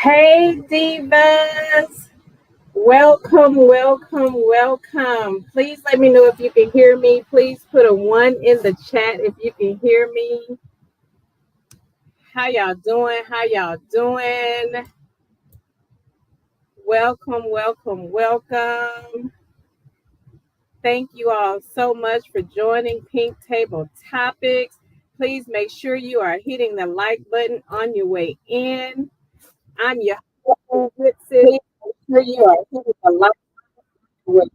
Hey divas, welcome, welcome, welcome. Please let me know if you can hear me. Please put a 1 in the chat if you can hear me. How y'all doing? How y'all doing? Welcome, welcome, welcome. Thank you all so much for joining Pink Table Topics. Please make sure you are hitting the like button on your way in. I'm your host, Good Sis. Make sure you are hitting the like button.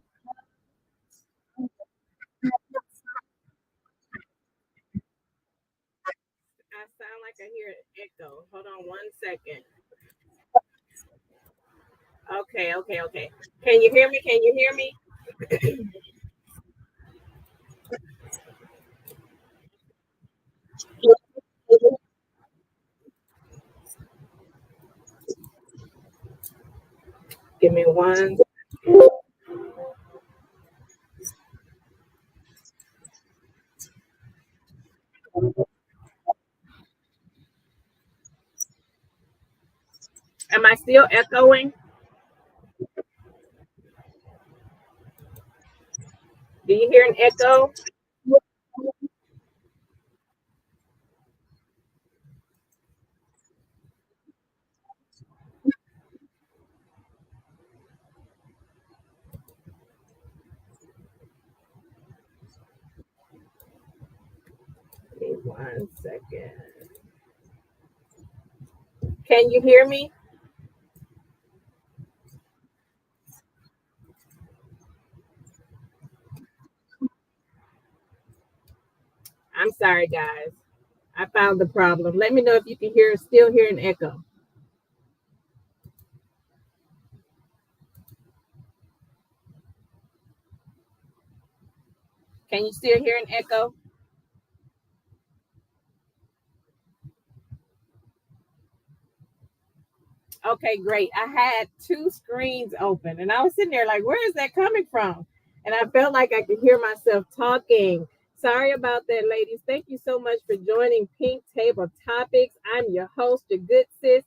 I sound like I hear an echo. Hold on 1 second. Okay. Can you hear me? Can you hear me? Give me one. Am I still echoing? Do you hear an echo? Give me 1 second. Can you hear me? I'm sorry, guys. I found the problem. Let me know if you can still hear an echo. Can you still hear an echo? Okay, great. I had two screens open and I was sitting there like, where is that coming from? And I felt like I could hear myself talking. Sorry about that, ladies. Thank you so much for joining Pink Table Topics. I'm your host, your good sis,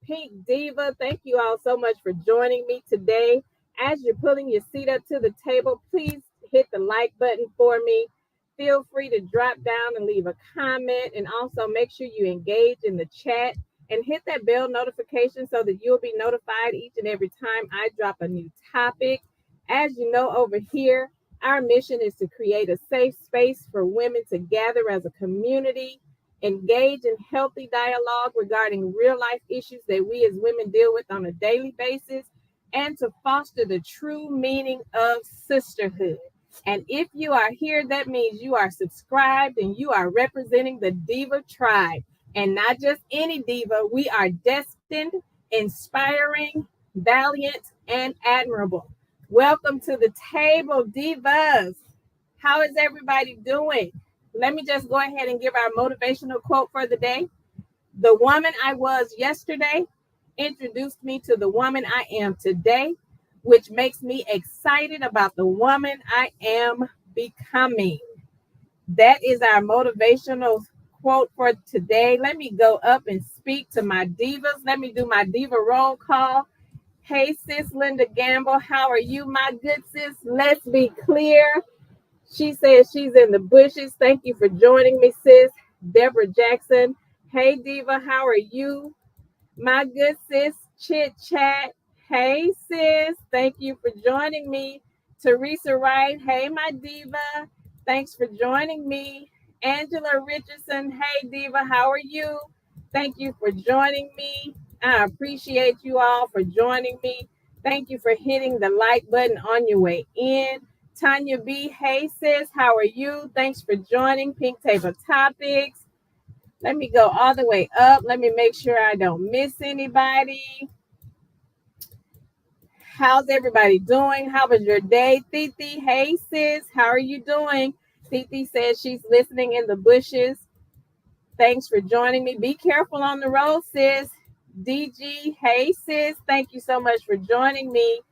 Pink Diva. Thank you all so much for joining me today. As you're pulling your seat up to the table, please hit the like button for me. Feel free to drop down and leave a comment, and also make sure you engage in the chat and hit that bell notification so that you'll be notified each and every time I drop a new topic. As you know, over here, our mission is to create a safe space for women to gather as a community, engage in healthy dialogue regarding real life issues that we as women deal with on a daily basis, and to foster the true meaning of sisterhood. And if you are here, that means you are subscribed and you are representing the Diva Tribe. And not just any diva, we are destined, inspiring, valiant, and admirable. Welcome to the table, divas. How is everybody doing? Let me just go ahead and give our motivational quote for the day. The woman I was yesterday introduced me to the woman I am today, which makes me excited about the woman I am becoming. That is our motivational quote for today. Let me go up and speak to my divas. Let me do my diva roll call. Hey, sis Linda Gamble, how are you, my good sis? Let's be clear. She says she's in the bushes. Thank you for joining me, sis. Deborah Jackson. Hey, diva, how are you? My good sis, Chit Chat. Hey, sis. Thank you for joining me. Teresa Wright. Hey, my diva. Thanks for joining me. Angela Richardson. Hey, diva. How are you? Thank you for joining me. I appreciate you all for joining me. Thank you for hitting the like button on your way in. Tanya B. Hey, sis. How are you? Thanks for joining Pink Table Topics. Let me go all the way up. Let me make sure I don't miss anybody. How's everybody doing? How was your day? Titi, hey sis, how are you doing? Titi says she's listening in the bushes. Thanks for joining me. Be careful on the road, sis. DG, hey sis, thank you so much for joining me.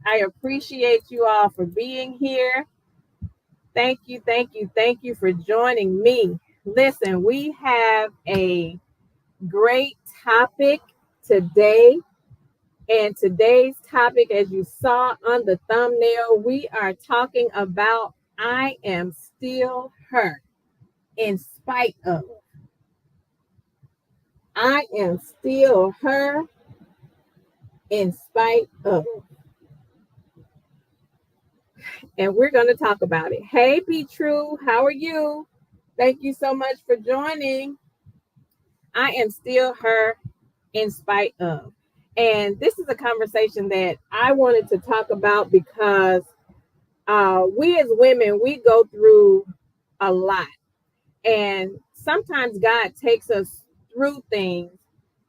I appreciate you all for being here. Thank you for joining me. Listen, we have a great topic today. And today's topic, as you saw on the thumbnail, we are talking about I am still her in spite of. I am still her in spite of. And we're going to talk about it. Hey, Be True, how are you? Thank you so much for joining. I am still her in spite of. And this is a conversation that I wanted to talk about because we as women, we go through a lot. And sometimes God takes us through things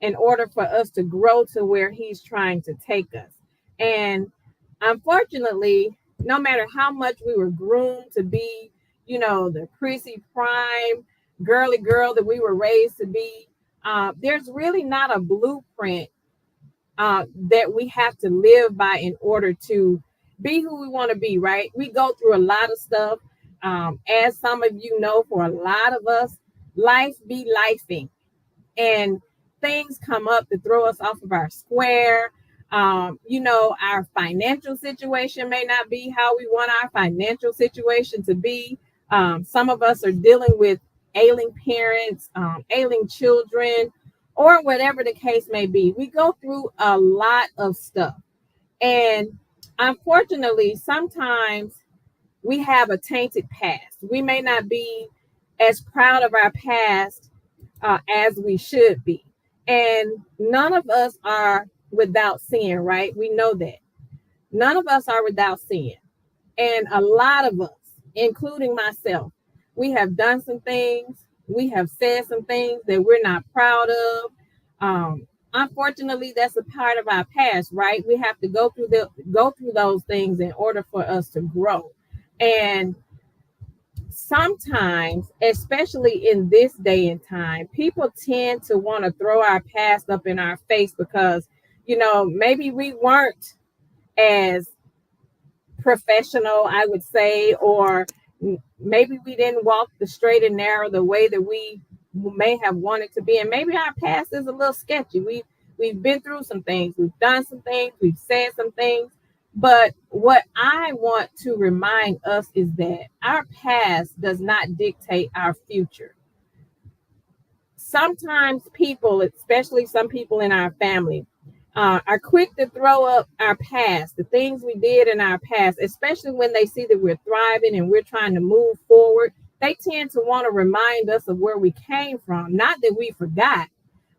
in order for us to grow to where he's trying to take us. And unfortunately, no matter how much we were groomed to be, the prissy prime girly girl that we were raised to be, there's really not a blueprint that we have to live by in order to be who we want to be, right? We go through a lot of stuff. As some of you know, for a lot of us, life be lifing, and things come up to throw us off of our square. Our financial situation may not be how we want our financial situation to be. Some of us are dealing with ailing parents, ailing children, or whatever the case may be. We go through a lot of stuff. And unfortunately, sometimes we have a tainted past. We may not be as proud of our past as we should be. And none of us are without sin, right? We know that. None of us are without sin. And a lot of us, including myself, we have done some things. We have said some things that we're not proud of. Unfortunately, that's a part of our past, right? We have to go through those things in order for us to grow. And sometimes, especially in this day and time, people tend to want to throw our past up in our face because, maybe we weren't as professional, I would say, or maybe we didn't walk the straight and narrow the way that we may have wanted to be. And maybe our past is a little sketchy. We've been through some things, we've done some things, we've said some things. But what I want to remind us is that our past does not dictate our future. Sometimes people, especially some people in our family, are quick to throw up our past, the things we did in our past, especially when they see that we're thriving and we're trying to move forward. They tend to want to remind us of where we came from. Not that we forgot,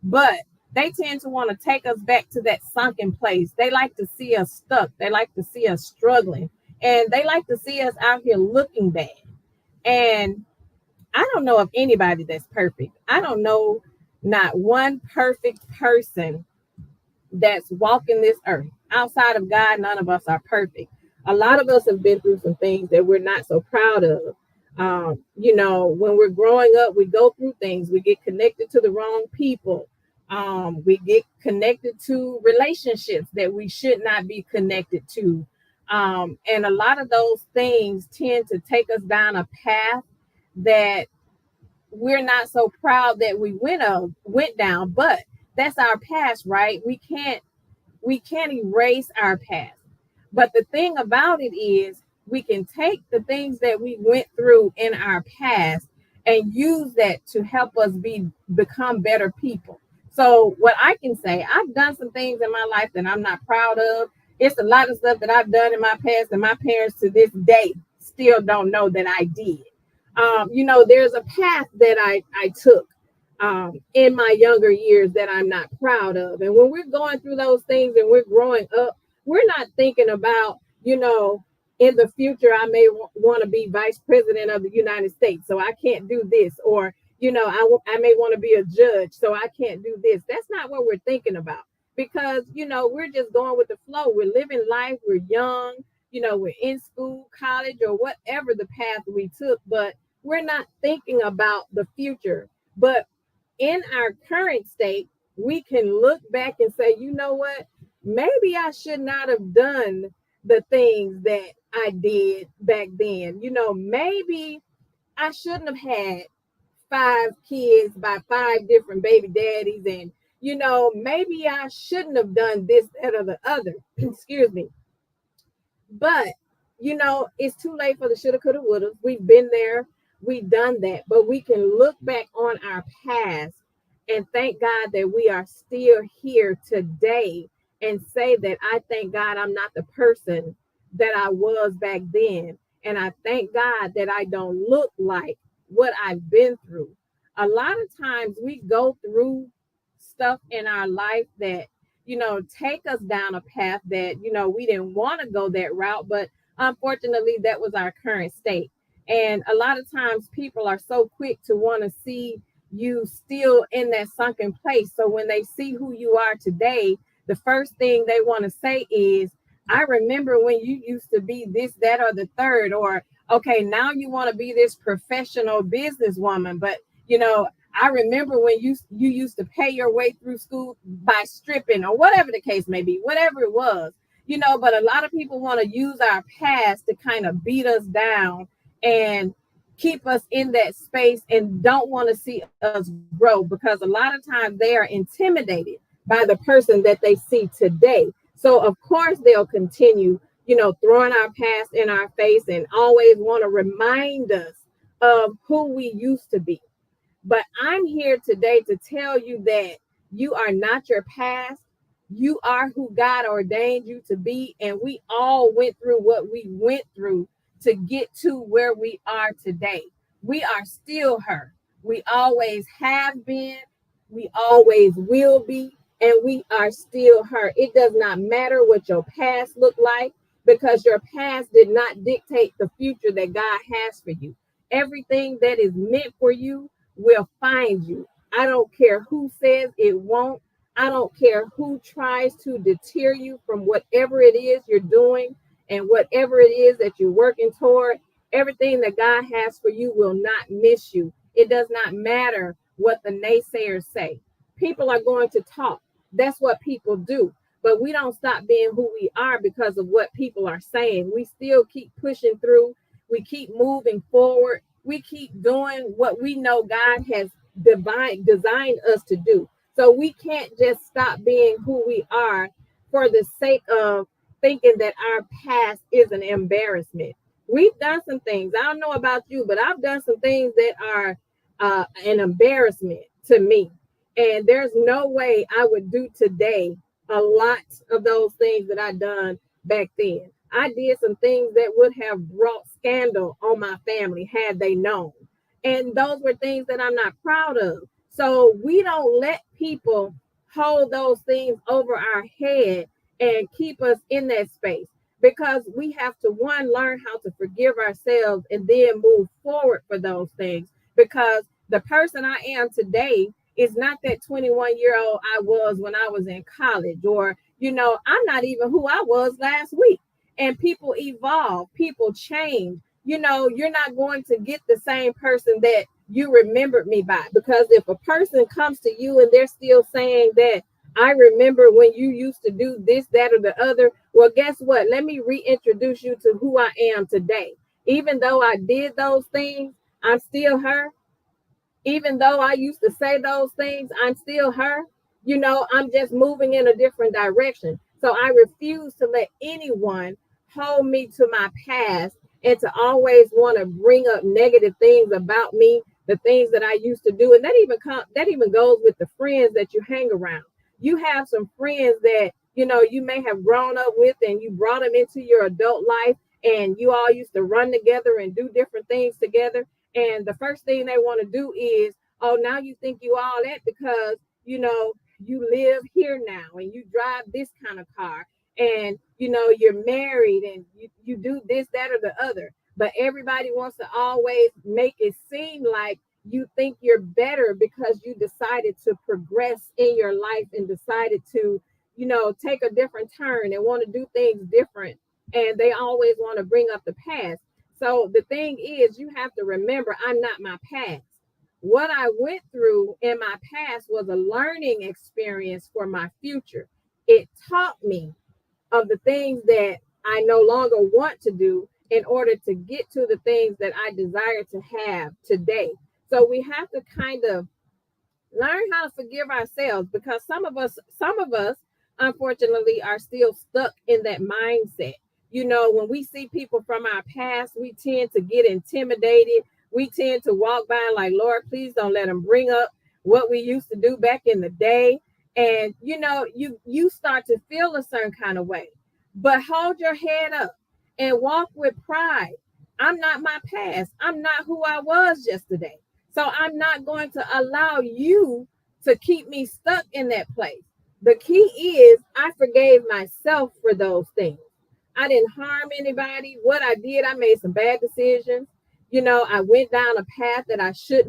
but they tend to want to take us back to that sunken place. They like to see us stuck. They like to see us struggling. And they like to see us out here looking bad. And I don't know of anybody that's perfect. I don't know not one perfect person that's walking this earth. Outside of God, none of us are perfect. A lot of us have been through some things that we're not so proud of. When we're growing up, we go through things. We get connected to the wrong people. We get connected to relationships that we should not be connected to. And a lot of those things tend to take us down a path that we're not so proud that we went down, but that's our past, right? We can't erase our past. But the thing about it is we can take the things that we went through in our past and use that to help us become better people. So what I can say, I've done some things in my life that I'm not proud of. It's a lot of stuff that I've done in my past that my parents to this day still don't know that I did. There's a path that I took in my younger years that I'm not proud of. And when we're going through those things and we're growing up, we're not thinking about, in the future, I may want to be vice president of the United States, so I can't do this. Or, I may want to be a judge, so I can't do this. That's not what we're thinking about because, we're just going with the flow. We're living life. We're young. We're in school, college, or whatever the path we took, but we're not thinking about the future. But in our current state, we can look back and say, you know what? Maybe I should not have done the things that I did back then. Maybe I shouldn't have had 5 kids by 5 different baby daddies and, maybe I shouldn't have done this, that, or the other. Excuse me. But, it's too late for the shoulda, coulda, woulda. We've been there, we've done that. But we can look back on our past and thank God that we are still here today and say that I thank God I'm not the person that I was back then. And I thank God that I don't look like what I've been through. A lot of times we go through stuff in our life that take us down a path that, we didn't want to go that route, but unfortunately, that was our current state. And a lot of times people are so quick to want to see you still in that sunken place. So when they see who you are today, the first thing they want to say is, I remember when you used to be this, that, or the third, or okay, now you want to be this professional businesswoman, but I remember when you used to pay your way through school by stripping or whatever the case may be, whatever it was, but a lot of people want to use our past to kind of beat us down and keep us in that space and don't want to see us grow, because a lot of times they are intimidated by the person that they see today. So of course they'll continue, throwing our past in our face and always want to remind us of who we used to be. But I'm here today to tell you that you are not your past. You are who God ordained you to be. And we all went through what we went through to get to where we are today. We are still her. We always have been. We always will be. And we are still her. It does not matter what your past looked like, because your past did not dictate the future that God has for you. Everything that is meant for you will find you. I don't care who says it won't. I don't care who tries to deter you from whatever it is you're doing and whatever it is that you're working toward. Everything that God has for you will not miss you. It does not matter what the naysayers say. People are going to talk. That's what people do. But we don't stop being who we are because of what people are saying. We still keep pushing through. We keep moving forward. We keep doing what we know God has designed us to do. So we can't just stop being who we are for the sake of thinking that our past is an embarrassment. We've done some things. I don't know about you, but I've done some things that are an embarrassment to me. And there's no way I would do today a lot of those things that I done back then. I did some things that would have brought scandal on my family had they known. And those were things that I'm not proud of. So we don't let people hold those things over our head and keep us in that space, because we have to, one, learn how to forgive ourselves and then move forward for those things. Because the person I am today is not that 21-year-old I was when I was in college, or, I'm not even who I was last week. And people evolve, people change. You're not going to get the same person that you remembered me by, because if a person comes to you and they're still saying that I remember when you used to do this, that, or the other, well, guess what? Let me reintroduce you to who I am today. Even though I did those things, I'm still her. Even though I used to say those things, I'm still her. I'm just moving in a different direction. So I refuse to let anyone hold me to my past and to always want to bring up negative things about me, the things that I used to do. And that even goes with the friends that you hang around. You have some friends that, you may have grown up with and you brought them into your adult life, and you all used to run together and do different things together. And the first thing they want to do is, oh, now you think you all that because, you live here now and you drive this kind of car, and, you're married and you do this, that, or the other. But everybody wants to always make it seem like you think you're better because you decided to progress in your life and decided to, take a different turn and want to do things different. And they always want to bring up the past. So the thing is, you have to remember, I'm not my past. What I went through in my past was a learning experience for my future. It taught me of the things that I no longer want to do in order to get to the things that I desire to have today. So we have to kind of Learn how to forgive ourselves, because some of us unfortunately are still stuck in that mindset. When we see people from our past, we tend to get intimidated. We tend to walk by like, Lord, please don't let them bring up what we used to do back in the day. And you start to feel a certain kind of way. But hold your head up and walk with pride. I'm not my past. I'm not who I was yesterday. So I'm not going to allow you to keep me stuck in that place. The key is I forgave myself for those things. I didn't harm anybody. What I did, I made some bad decisions. I went down a path that I should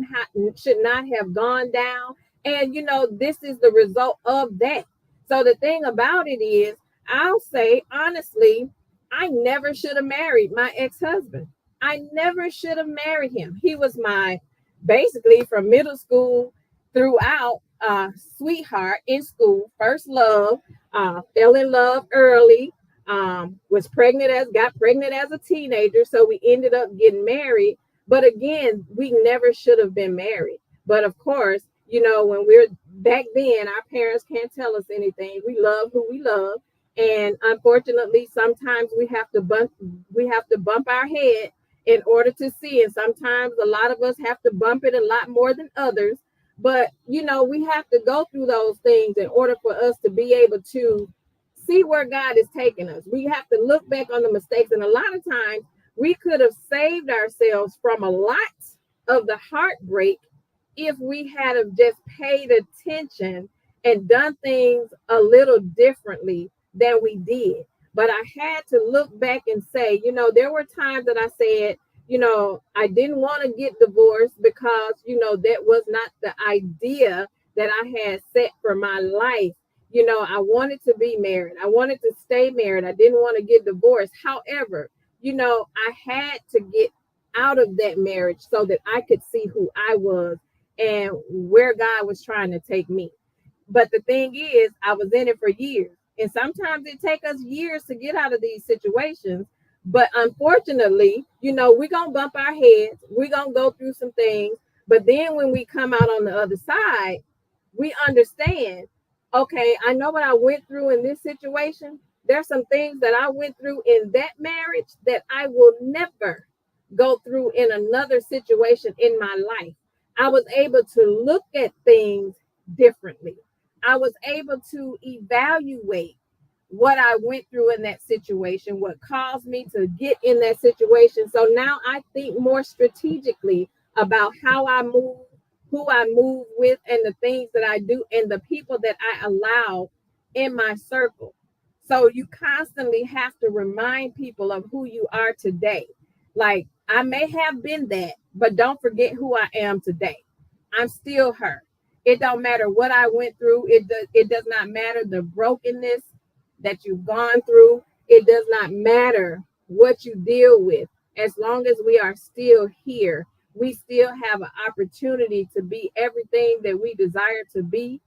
not have gone down. And this is the result of that. So the thing about it is, I'll say honestly, I never should have married my ex-husband. I never should have married him. He was my basically from middle school throughout sweetheart in school, first love, fell in love early, got pregnant as a teenager, so we ended up getting married. But again, we never should have been married. But of course, when we're back then, our parents can't tell us anything. We love who we love, and unfortunately, sometimes we have to bump our head in order to see. And sometimes a lot of us have to bump it a lot more than others. But, we have to go through those things in order for us to be able to see where God is taking us. We have to look back on the mistakes. And a lot of times we could have saved ourselves from a lot of the heartbreak if we had have just paid attention and done things a little differently than we did. But I had to look back and say, there were times that I said, I didn't want to get divorced because, that was not the idea that I had set for my life. I wanted to be married. I wanted to stay married. I didn't want to get divorced. However, I had to get out of that marriage so that I could see who I was and where God was trying to take me. But the thing is, I was in it for years. And sometimes it takes us years to get out of these situations. But unfortunately, we're going to bump our heads. We're going to go through some things. But then when we come out on the other side, we understand, okay, I know what I went through in this situation. There's some things that I went through in that marriage that I will never go through in another situation in my life. I was able to look at things differently. I was able to evaluate what I went through in that situation, what caused me to get in that situation. So now I think more strategically about how I move, who I move with, and the things that I do, and the people that I allow in my circle. So you constantly have to remind people of who you are today. Like, I may have been that, but don't forget who I am today. I'm still her. It don't matter what I went through. It does not matter the brokenness that you've gone through. It does not matter what you deal with. As long as we are still here, we still have an opportunity to be everything that we desire to be.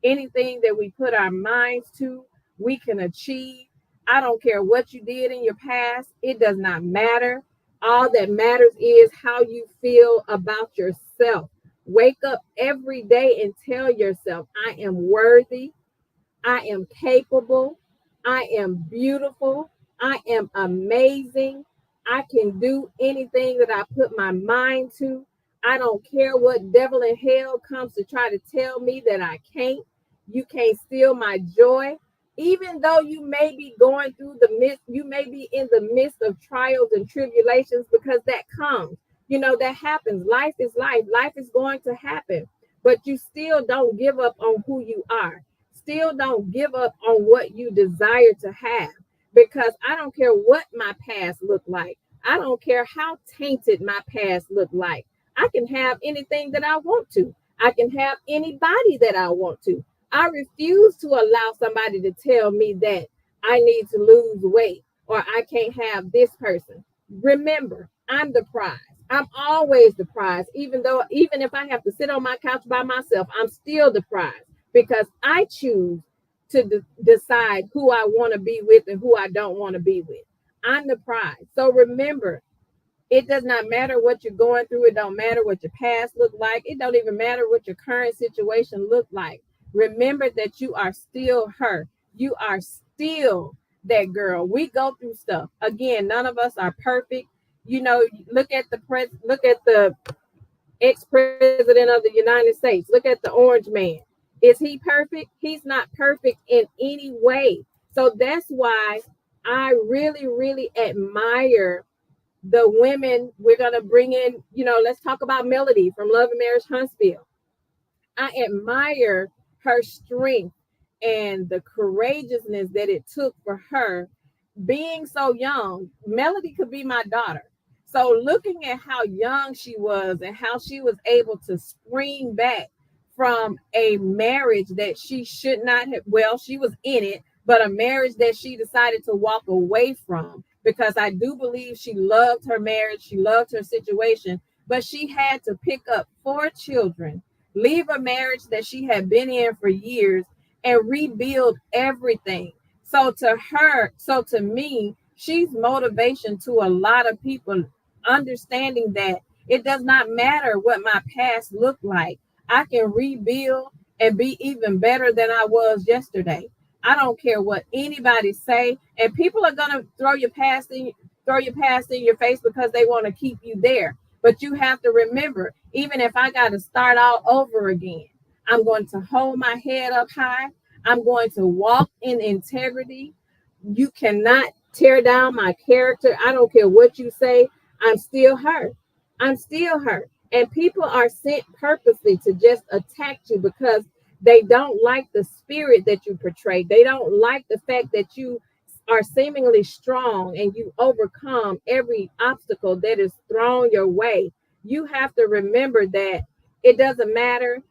Anything that we put our minds to, we can achieve. I don't care what you did in your past. It does not matter. All that matters is how you feel about yourself. Wake up every day and tell yourself, I am worthy. I am capable. I am beautiful. I am amazing. I can do anything that I put my mind to. I don't care what devil in hell comes to try to tell me that I can't. You can't steal my joy. Even though you may be going through you may be in the midst of trials and tribulations, because that comes. That happens. Life is life. Life is going to happen. But you still don't give up on who you are. Still don't give up on what you desire to have, because I don't care what my past looked like. I don't care how tainted my past looked like. I can have anything that I want to. I can have anybody that I want to. I refuse to allow somebody to tell me that I need to lose weight or I can't have this person. Remember, I'm the prize. I'm always the prize. Even if I have to sit on my couch by myself, I'm still the prize, because I choose to decide who I want to be with and who I don't want to be with. I'm the prize. So remember, It does not matter what you're going through. It don't matter what your past look like. It don't even matter what your current situation look like. Remember that you are still her. You are still that girl. We go through stuff. Again, none of us are perfect. You know, look at the ex-president of the United States. Look at the orange man. Is he perfect? He's not perfect in any way. So that's why I really, really admire the women. We're going to bring in, let's talk about Melody from Love and Marriage Huntsville. I admire her strength and the courageousness that it took for her being so young. Melody could be my daughter. So looking at how young she was and how she was able to spring back from a marriage that she should not have, well, she was in it, but a marriage that she decided to walk away from, because I do believe she loved her marriage, she loved her situation, but she had to pick up 4 children, leave a marriage that she had been in for years, and rebuild everything. So to me, she's motivation to a lot of people, understanding that it does not matter what my past looked like. I can rebuild and be even better than I was yesterday. I don't care what anybody say, and people are gonna throw your past in your face because they want to keep you there. But you have to remember, even if I got to start all over again, I'm going to hold my head up high. I'm going to walk in integrity. You cannot tear down my character. I don't care what you say. I'm still her. I'm still her. And people are sent purposely to just attack you because they don't like the spirit that you portray. They don't like the fact that you are seemingly strong and you overcome every obstacle that is thrown your way. You have to remember that it doesn't matter.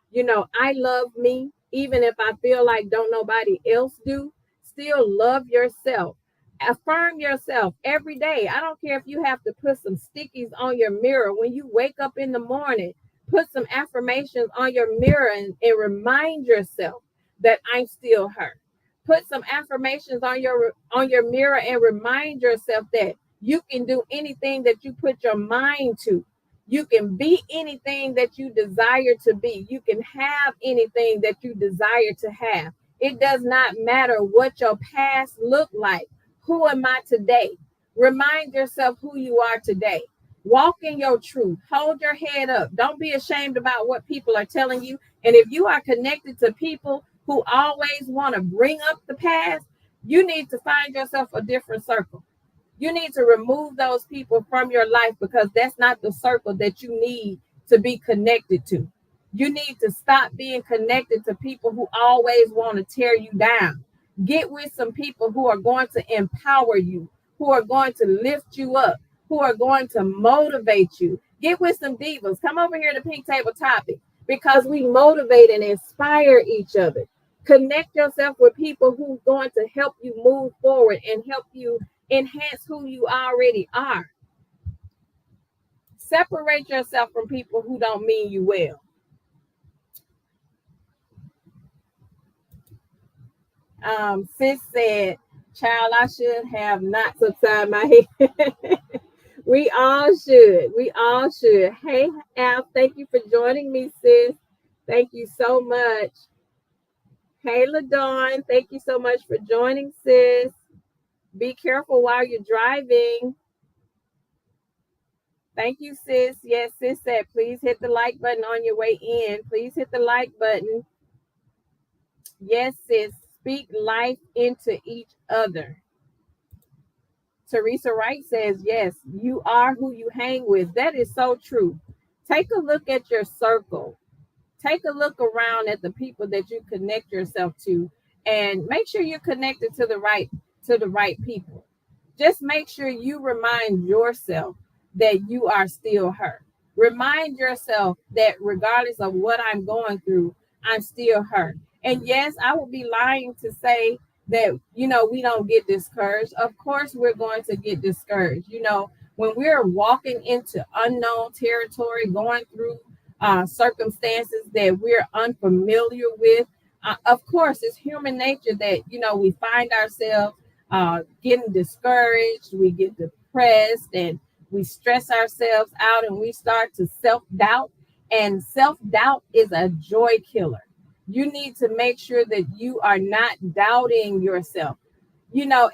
I love me, even if I feel like don't nobody else do. Still love yourself. Affirm yourself every day. I don't care if you have to put some stickies on your mirror when you wake up in the morning. Put some affirmations on your mirror and remind yourself that I'm still her. Put some affirmations on your mirror and remind yourself that you can do anything that you put your mind to. You can be anything that you desire to be. You can have anything that you desire to have. It does not matter what your past looked like. Who am I today? Remind yourself who you are today. Walk in your truth. Hold your head up. Don't be ashamed about what people are telling you. And if you are connected to people who always want to bring up the past, you need to find yourself a different circle. You need to remove those people from your life because that's not the circle that you need to be connected to. You need to stop being connected to people who always want to tear you down. Get with some people who are going to empower you, who are going to lift you up, who are going to motivate you. Get with some divas. Come over here to Pink Table Topic because we motivate and inspire each other. Connect yourself with people who are going to help you move forward and help you enhance who you already are. Separate yourself from people who don't mean you well. Sis said, child, I should have knots upside my head. We all should. We all should. Hey, Al, thank you for joining me, sis. Thank you so much. Hey, LaDawn, thank you so much for joining, sis. Be careful while you're driving. Thank you, sis. Yes, sis said, please hit the like button on your way in. Please hit the like button. Yes, sis. Speak life into each other. Teresa Wright says, yes, you are who you hang with. That is so true. Take a look at your circle. Take a look around at the people that you connect yourself to and make sure you're connected to the right people. Just make sure you remind yourself that you are still her. Remind yourself that regardless of what I'm going through, I'm still her. And yes, I would be lying to say that, we don't get discouraged. Of course, we're going to get discouraged. When we're walking into unknown territory, going through circumstances that we're unfamiliar with, of course, it's human nature that, we find ourselves getting discouraged, we get depressed, and we stress ourselves out, and we start to self-doubt. And self-doubt is a joy killer. You need to make sure that you are not doubting yourself.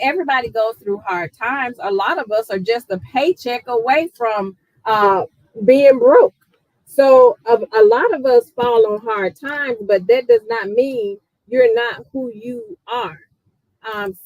Everybody goes through hard times. A lot of us are just a paycheck away from uh, being broke. So a lot of us fall on hard times, but that does not mean you're not who you are.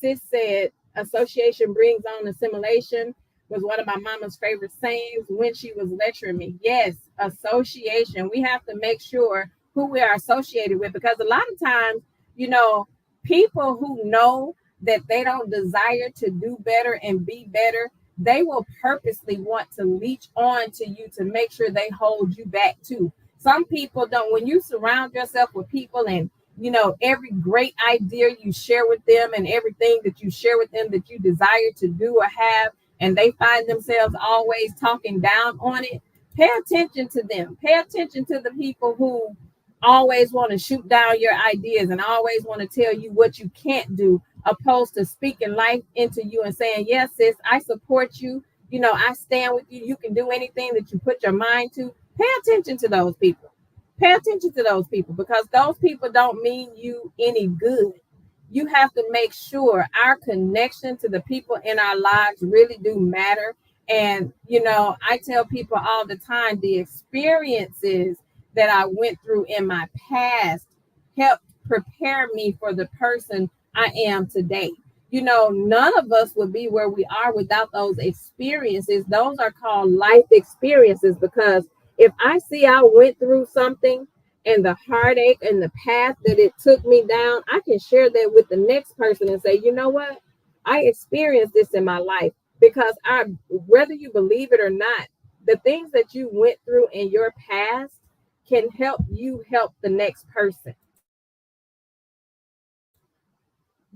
Sis said, association brings on assimilation was one of my mama's favorite sayings when she was lecturing me. Yes, association. We have to make sure who we are associated with, because a lot of times, you know, people who know that they don't desire to do better and be better, they will purposely want to leech on to you to make sure they hold you back too. Some people don't. When you surround yourself with people, and every great idea you share with them, and everything that you share with them that you desire to do or have, and they find themselves always talking down on it, pay attention to them. Pay attention to the people who always want to shoot down your ideas and always want to tell you what you can't do, opposed to speaking life into you and saying, yes, sis, I support you. I stand with you. You can do anything that you put your mind to. Pay attention to those people. Pay attention to those people, because those people don't mean you any good. You have to make sure our connection to the people in our lives really do matter. And, I tell people all the time, the experiences that I went through in my past helped prepare me for the person I am today. None of us would be where we are without those experiences. Those are called life experiences, because if I see I went through something and the heartache and the path that it took me down, I can share that with the next person and say, you know what? I experienced this in my life, because whether you believe it or not, the things that you went through in your past can help you help the next person.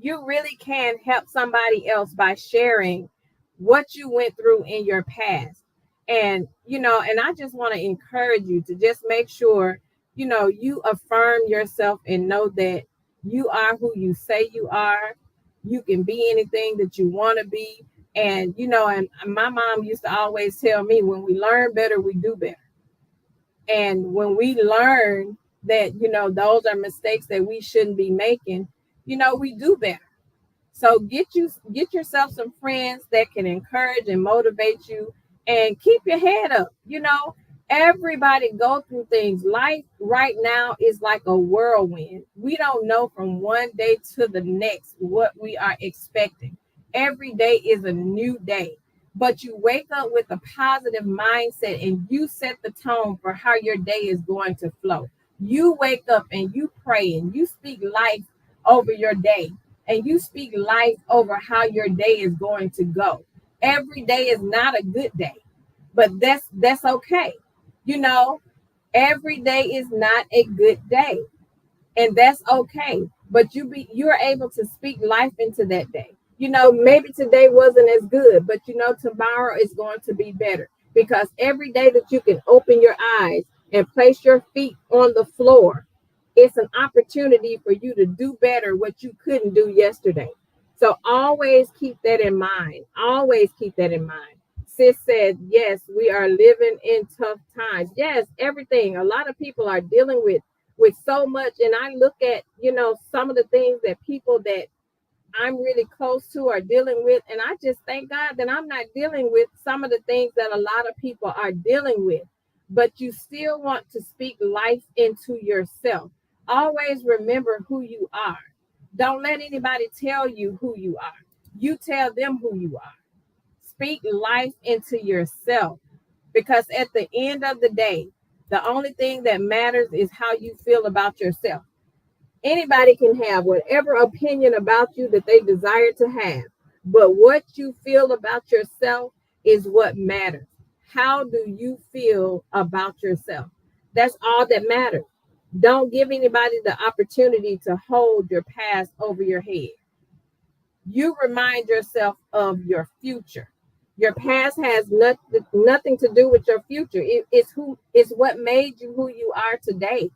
You really can help somebody else by sharing what you went through in your past. And I just want to encourage you to just make sure, you affirm yourself and know that you are who you say you are. You can be anything that you want to be. And my mom used to always tell me, when we learn better, we do better. And when we learn that, those are mistakes that we shouldn't be making, we do better. So get yourself some friends that can encourage and motivate you, and keep your head up. Everybody go through things. Life right now is like a whirlwind. We don't know from one day to the next what we are expecting. Every day is a new day. But you wake up with a positive mindset, and you set the tone for how your day is going to flow. You wake up and you pray and you speak life over your day, and you speak life over how your day is going to go. Every day is not a good day, but that's okay. You know, every day is not a good day, and that's okay. But you're able to speak life into that day. Maybe today wasn't as good, but tomorrow is going to be better, because every day that you can open your eyes and place your feet on the floor, it's an opportunity for you to do better what you couldn't do yesterday. So always keep that in mind. Always keep that in mind. Sis said, yes, we are living in tough times. Yes, everything. A lot of people are dealing with so much. And I look at, some of the things that people that I'm really close to are dealing with. And I just thank God that I'm not dealing with some of the things that a lot of people are dealing with. But you still want to speak life into yourself. Always remember who you are. Don't let anybody tell you who you are. You tell them who you are. Speak life into yourself, because at the end of the day, the only thing that matters is how you feel about yourself. Anybody can have whatever opinion about you that they desire to have, but what you feel about yourself is what matters. How do you feel about yourself? That's all that matters. Don't give anybody the opportunity to hold your past over your head. You remind yourself of your future. Your past has nothing to do with your future. It's what made you who you are today.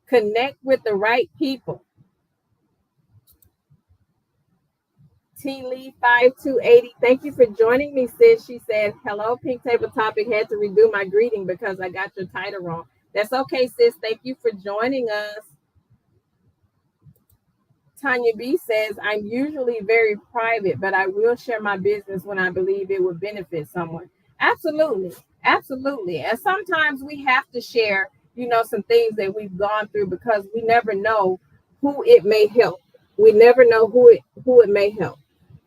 Connect with the right people. T Lee 5280. Thank you for joining me, sis. She said, hello, Pink Table Topic. Had to redo my greeting because I got your title wrong. That's okay, sis. Thank you for joining us. Tanya B says, I'm usually very private, but I will share my business when I believe it would benefit someone. Absolutely. Absolutely. And sometimes we have to share, some things that we've gone through because we never know who it may help. We never know who it may help.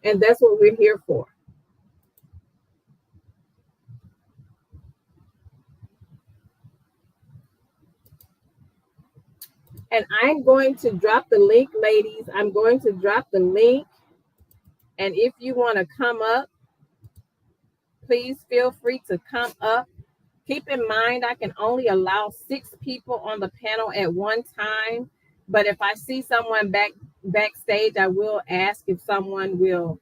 And that's what we're here for. And I'm going to drop the link, ladies. I'm going to drop the link. And if you want to come up, please feel free to come up. Keep in mind, I can only allow 6 people on the panel at one time. But if I see someone backstage, I will ask if someone will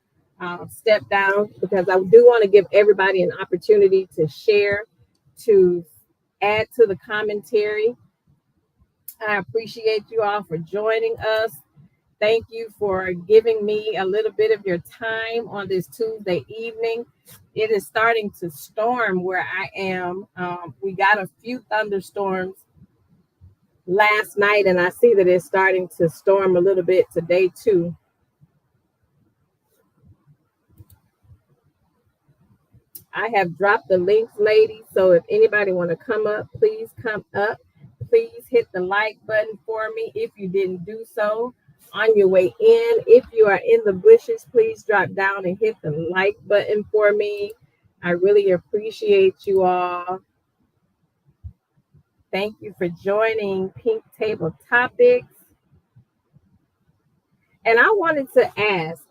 step down because I do want to give everybody an opportunity to share, to add to the commentary. I appreciate you all for joining us. Thank you for giving me a little bit of your time on this Tuesday evening. It is starting to storm where I am. We got a few thunderstorms last night, and I see that it's starting to storm a little bit today too. I have dropped the links, ladies, so if anybody want to come up, please come up. Please hit the like button for me if you didn't do so on your way in. If you are in the bushes, please drop down and hit the like button for me. I really appreciate you all. Thank you for joining Pink Table Topics. And I wanted to ask,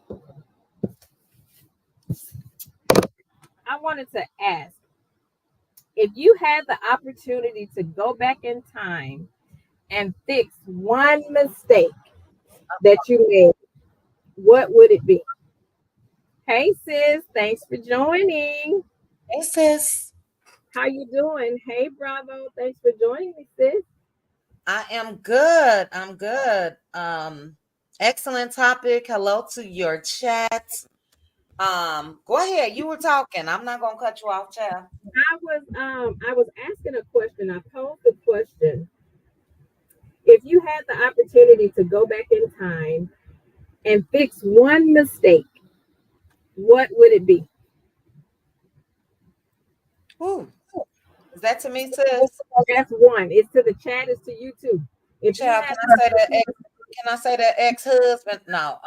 if you had the opportunity to go back in time and fix one mistake that you made, what would it be? Hey, sis, thanks for joining. Hey, sis. How you doing? Hey, Bravo, thanks for joining me, sis. I am good. I'm good. Excellent topic. Hello to your chat. Go ahead. You were talking. I'm not gonna cut you off, child. I was asking a question. I posed the question. If you had the opportunity to go back in time and fix one mistake, what would it be? Ooh. Is that to me, sis? That's one. It's to the chat. It's to you too. If you Child, had can I say that ex-husband? No.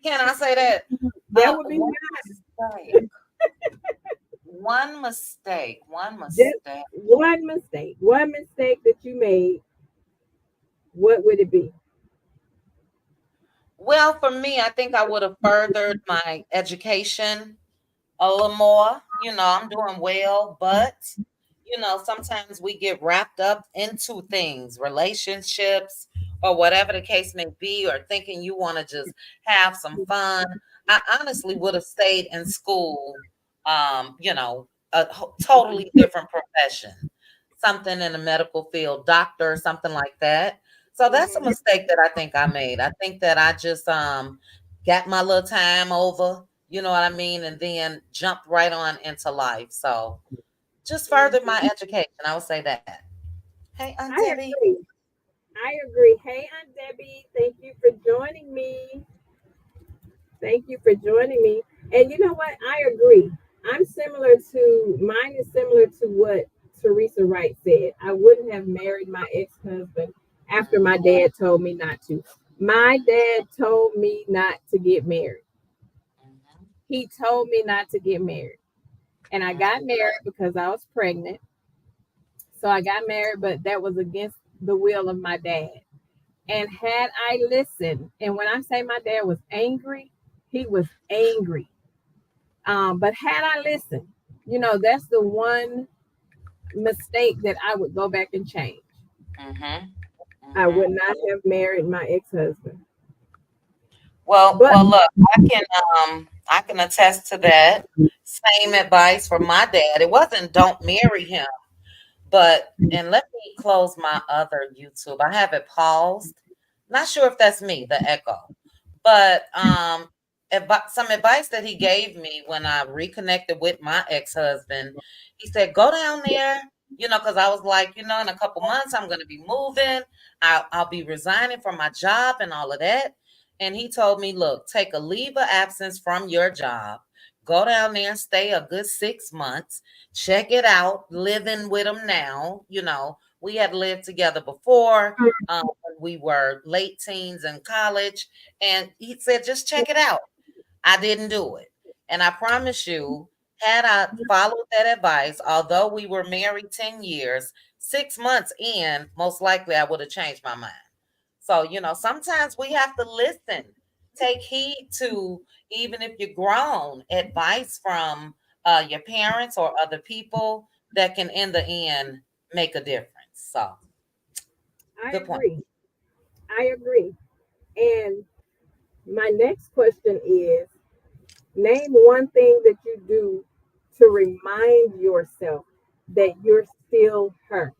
Can I say that? that would be One nice. mistake. One mistake. One Just mistake. one mistake that you made. What would it be? Well, for me, I think I would have furthered my education a little more. I'm doing well, but sometimes we get wrapped up into things, relationships, or whatever the case may be, or thinking you want to just have some fun. I honestly would have stayed in school, totally different profession, something in the medical field, doctor, something like that. So that's a mistake that I think I made. I think that I just got my little time over, you know what I mean, and then jumped right on into life. So just furthered my education. I would say that. Hey, Aunt I Debbie. agree. I agree. Hey, Aunt Debbie, thank you for joining me. Thank you for joining me. And you know what? I agree. Mine is similar to what Teresa Wright said. I wouldn't have married my ex-husband after my dad told me not to. My dad told me not to get married. He told me not to get married. And I got married because I was pregnant. So I got married, but that was against the will of my dad. And had I listened, and when I say my dad was angry, he was angry. But had I listened, that's the one mistake that I would go back and change. I would not have married my ex-husband. Well, look, I can attest to that. Same advice from my dad. It wasn't don't marry him, but and let me close my other YouTube. I have it paused. Not sure if that's me, the echo. But some advice that he gave me when I reconnected with my ex-husband, he said, go down there, because I was like, in a couple months I'm going to be moving. I'll be resigning from my job and all of that. And he told me, look, take a leave of absence from your job. Go down there and stay a good 6 months. Check it out. Living with him now. We had lived together before. When we were late teens in college. And he said, just check it out. I didn't do it. And I promise you, had I followed that advice, although we were married 10 years, 6 months in, most likely I would have changed my mind. So, sometimes we have to listen, take heed to, even if you're grown, advice from your parents or other people that can, in the end, make a difference. So, I good point. agree. I agree. And my next question is, name one thing that you do to remind yourself that you're still her.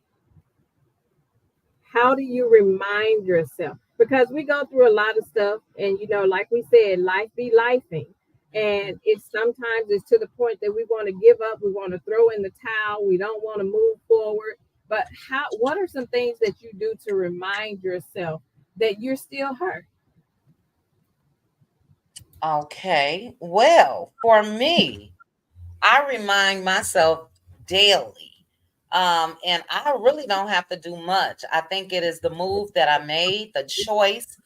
How do you remind yourself? Because we go through a lot of stuff, and like we said, life be lifing. And it's sometimes it's to the point that we want to give up, we want to throw in the towel, we don't want to move forward. But what are some things that you do to remind yourself that you're still her? Okay. Well, for me, I remind myself daily. And I really don't have to do much. I think it is the move that I made, the choice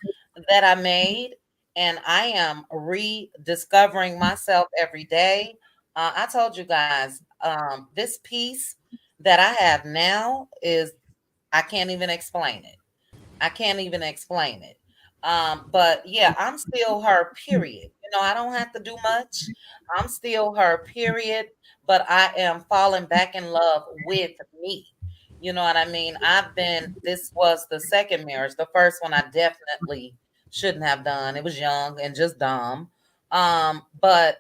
that I made, and I am rediscovering myself every day. I told you guys, this piece that I have now is, I can't even explain it. I can't even explain it. But yeah, I'm still her, period. I don't have to do much. I'm still her, period. But I am falling back in love with me. You know what I mean? This was the second marriage. The first one I definitely shouldn't have done. It was young and just dumb. But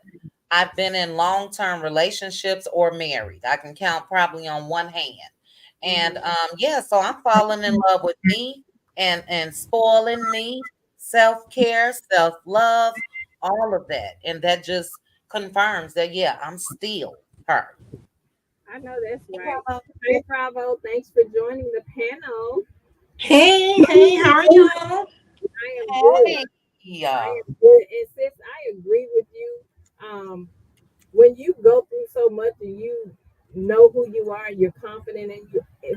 I've been in long-term relationships or married. I can count probably on one hand. And Mhm. yeah, so I'm falling in love with me and spoiling me, self-care, self-love, all of that. And that just confirms that yeah, I'm still her. I know that's Hey, right. Bravo. Hey, Bravo, thanks for joining the panel. Hey, hey, how are y'all? I am good. Hey. I Yeah. am good. And sis, I agree with you. When you go through so much and you know who you are, you're confident in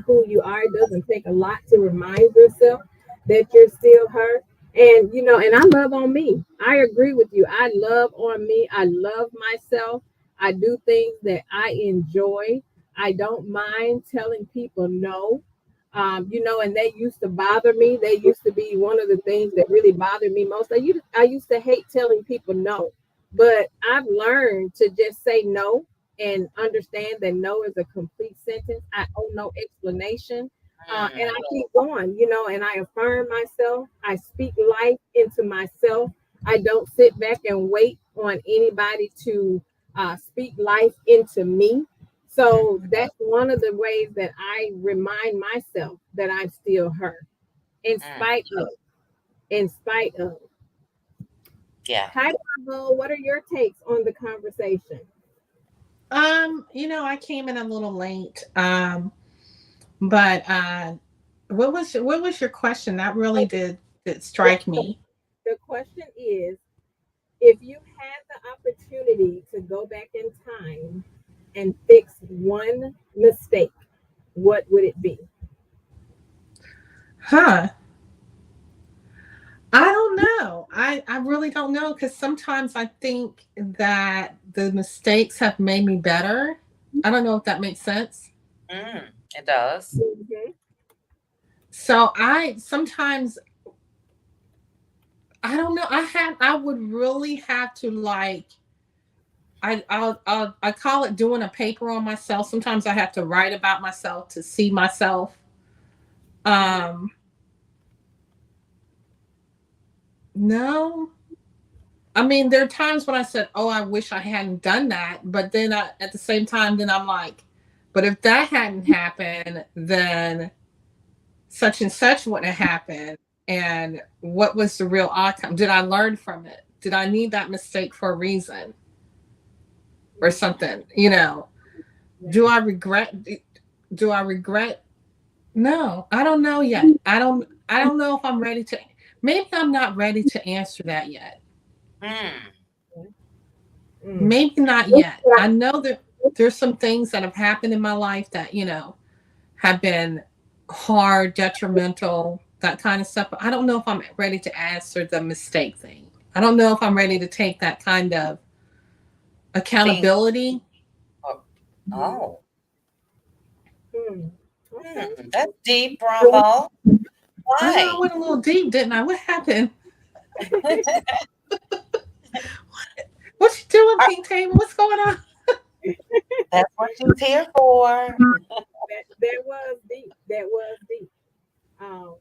who you are, it doesn't take a lot to remind yourself that you're still her. And and I love on me. I agree with you. I love on me. I love myself. I do things that I enjoy. I don't mind telling people no. And they used to bother me. They used to be one of the things that really bothered me most. I used to hate telling people no, but I've learned to just say no and understand that no is a complete sentence. I owe no explanation. And I Mm, keep going, and I affirm myself. I speak life into myself. I don't sit back and wait on anybody to speak life into me. So mm, that's one of the ways that I remind myself that I'm still her, in mm. spite of, in spite of. Yeah. Hi, Bravo. What are your takes on the conversation? I came in a little late. But what was your question? That really did The, strike me. the question is, if you had the opportunity to go back in time and fix one mistake, what would it be? Huh. I don't know. I really don't know because sometimes I think that the mistakes have made me better. I don't know if that makes sense. It does. Mhm. So I sometimes I don't know. I would really have to like I call it doing a paper on myself. Sometimes I have to write about myself to see myself. Um, no, I mean there are times when I said, "Oh, I wish I hadn't done that," but then at the same time, then I'm like, "But if that hadn't happened, then such and such wouldn't have happened." and what was the real outcome? Did I learn from it? Did I need that mistake for a reason or something? Do I regret? Do I regret? No, I don't know yet. I don't know if I'm ready to. Maybe I'm not ready to answer that yet. Mm. Maybe not yet. I know that there's some things that have happened in my life that have been hard, detrimental, that kind of stuff. But I don't know if I'm ready to answer the mistake thing. I don't know if I'm ready to take that kind of Thing. accountability. Oh. Oh. Okay. That's deep, Bravo. I know I Why? went a little deep, didn't I? What happened? What you doing, Pink Table? What's going on? That's what she's here for. That was deep. That was deep. Um,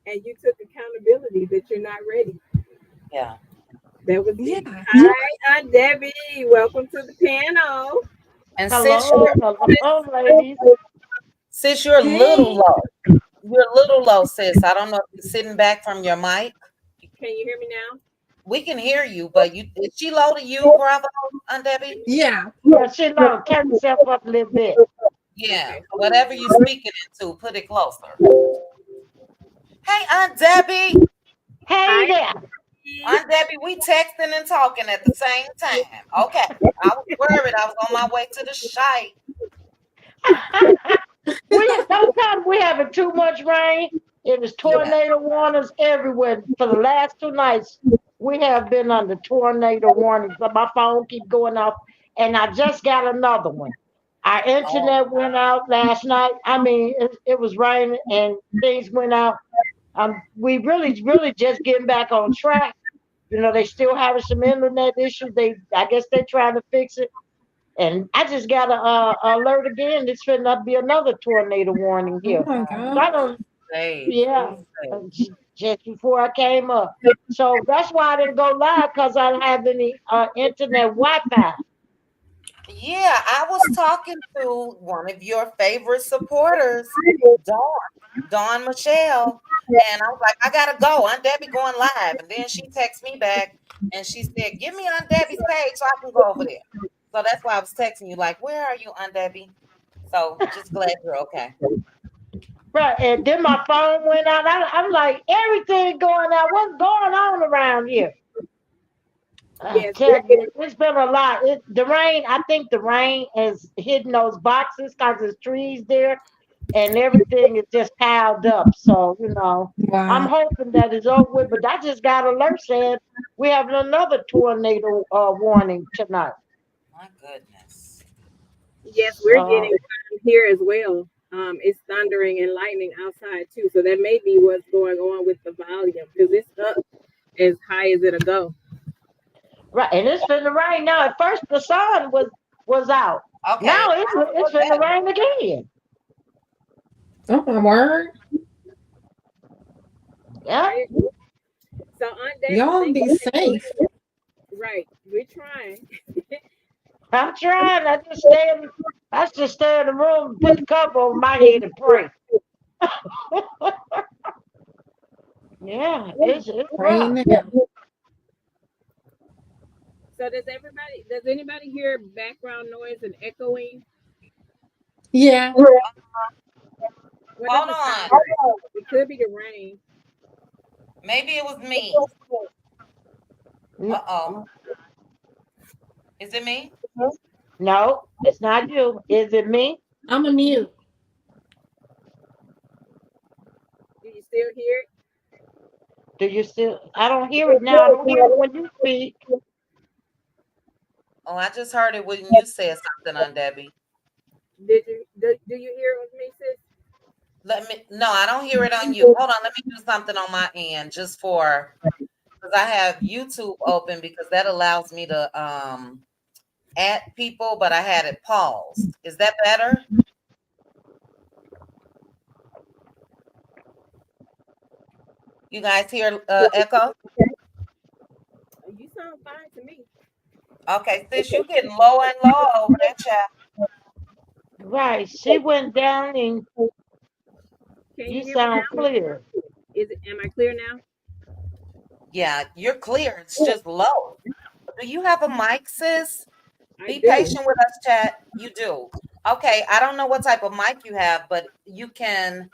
and you took accountability that you're not ready. Yeah. That was deep. Yeah. Hi, Aunt Debbie. Welcome to the panel. And Hello, hello, ladies. sis, you're a little Hey. low. You're a little low, sis. I don't know if you're sitting back from your mic. Can you hear me now? We can hear you, but is she low to you, Bravo, Aunt Debbie? Yeah. Yeah, she love turn herself up a little bit. Yeah. Okay. Whatever you're speaking into, put it closer. Hey, Aunt Debbie. Hey Hi. there. Aunt Debbie, we texting and talking at the same time. Okay. I was worried. I was on my way to the site. Sometimes we having too much rain. It is Yeah. tornado warnings everywhere. For the last 2 nights, we have been under tornado warnings. But my phone keep going off, and I just got another one. Our Oh, internet went out last night. I mean, it was raining and things went out. We really just getting back on track. They still having some internet issues. I guess they're trying to fix it. And I just got a alert again. It's finna be another tornado warning Oh here. my So I God. don't, safe. Be yeah, safe. just before I came up. So that's why I didn't go live because I don't have any internet Wi-Fi. Yeah, I was talking to one of your favorite supporters, Dawn Michelle, and I was like, I gotta go. Aunt Debbie going live. And then she texted me back and she said, give me Aunt Debbie's page so I can go over there. So that's why I was texting you, like, where are you, Aunt Debbie? So just glad you're okay. Right, and then my phone went out. I'm like, everything going out. What's going on around here? I Yes, we're tell getting. you, it's been a lot. The rain, I think the rain is hitting those boxes because there's trees there and everything is just piled up. So, I'm Wow. hoping that it's over with. But I just got alert saying we have another tornado warning tonight. My goodness. Yes, we're So, getting here as well. It's thundering and lightning outside too, so that may be what's going on with the volume because it's up as high as it'll go. right, and it's finna rain now. At first, the sun was out. Okay. Now it's finna rain again. Oh my word. Yeah, Right. So Aunt Debbie, Y'all thank be you. safe. Right, we're trying. I'm trying. I just stay in the room, and put the cover over my head, and pray. Yeah, it's rough. Praying now. So does anybody hear background noise and echoing? Yeah. What does Hold it sound on. like? It could be the rain. Maybe it was me. Uh-oh. Is it me? No, it's not you. Is it me? I'm a mute. Do you still hear it? Do you still? I don't hear it now. I don't hear it when you speak. Oh, I just heard it when you said something, Aunt Debbie. Do you hear it with me, sis? No, I don't hear it on you. Hold on, let me do something on my end just because I have YouTube open because that allows me to add people, but I had it paused. Is that better? You guys hear echo? You sound fine to me. Okay, sis, you getting low and low over there, chat. Right. She went down and Can you you hear me sound now? clear. Is it? Am I clear now? Yeah, you're clear. It's just low. Do you have a mic, sis? I Be do. patient with us, chat. You do. Okay, I don't know what type of mic you have, but you can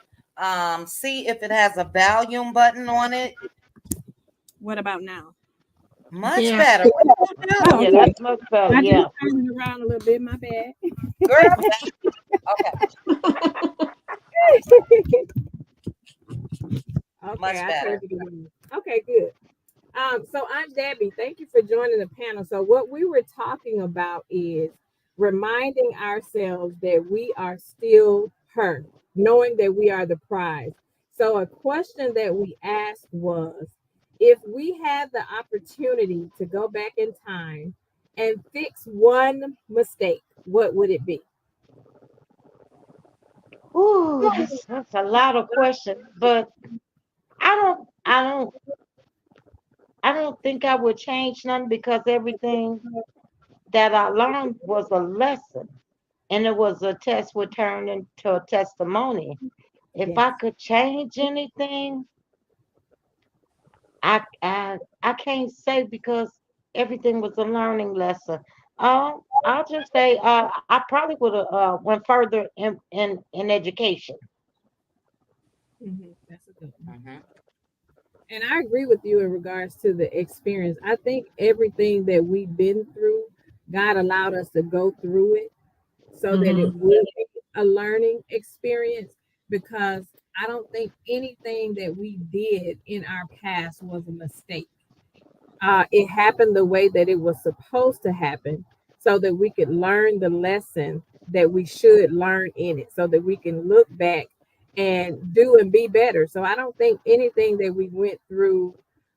see if it has a volume button on it. What about now? Much Yeah. better. What did you Oh, do? Yeah, okay. that's much better. I just Yeah. turned it around a little bit. My bad. Girl, okay, Okay, much I turned better. it around. Okay, good. So I'm Debbie. Thank you for joining the panel. So what we were talking about is reminding ourselves that we are still her, knowing that we are the prize. So a question that we asked was, if we had the opportunity to go back in time and fix one mistake, what would it be? Ooh, that's a lot of questions, but I don't, I don't, I don't think I would change nothing because everything that I learned was a lesson, and it was a test would turn into a testimony. If Yes. I could change anything, I can't say because everything was a learning lesson. I'll just say I probably would have went further in education. That's a good one. Hmm. And I agree with you in regards to the experience. I think everything that we've been through, God allowed us to go through it so that Hmm. it would be a learning experience, because I don't think anything that we did in our past was a mistake. It happened the way that it was supposed to happen so that we could learn the lesson that we should learn in it, so that we can look back and do and be better. So I don't think anything that we went through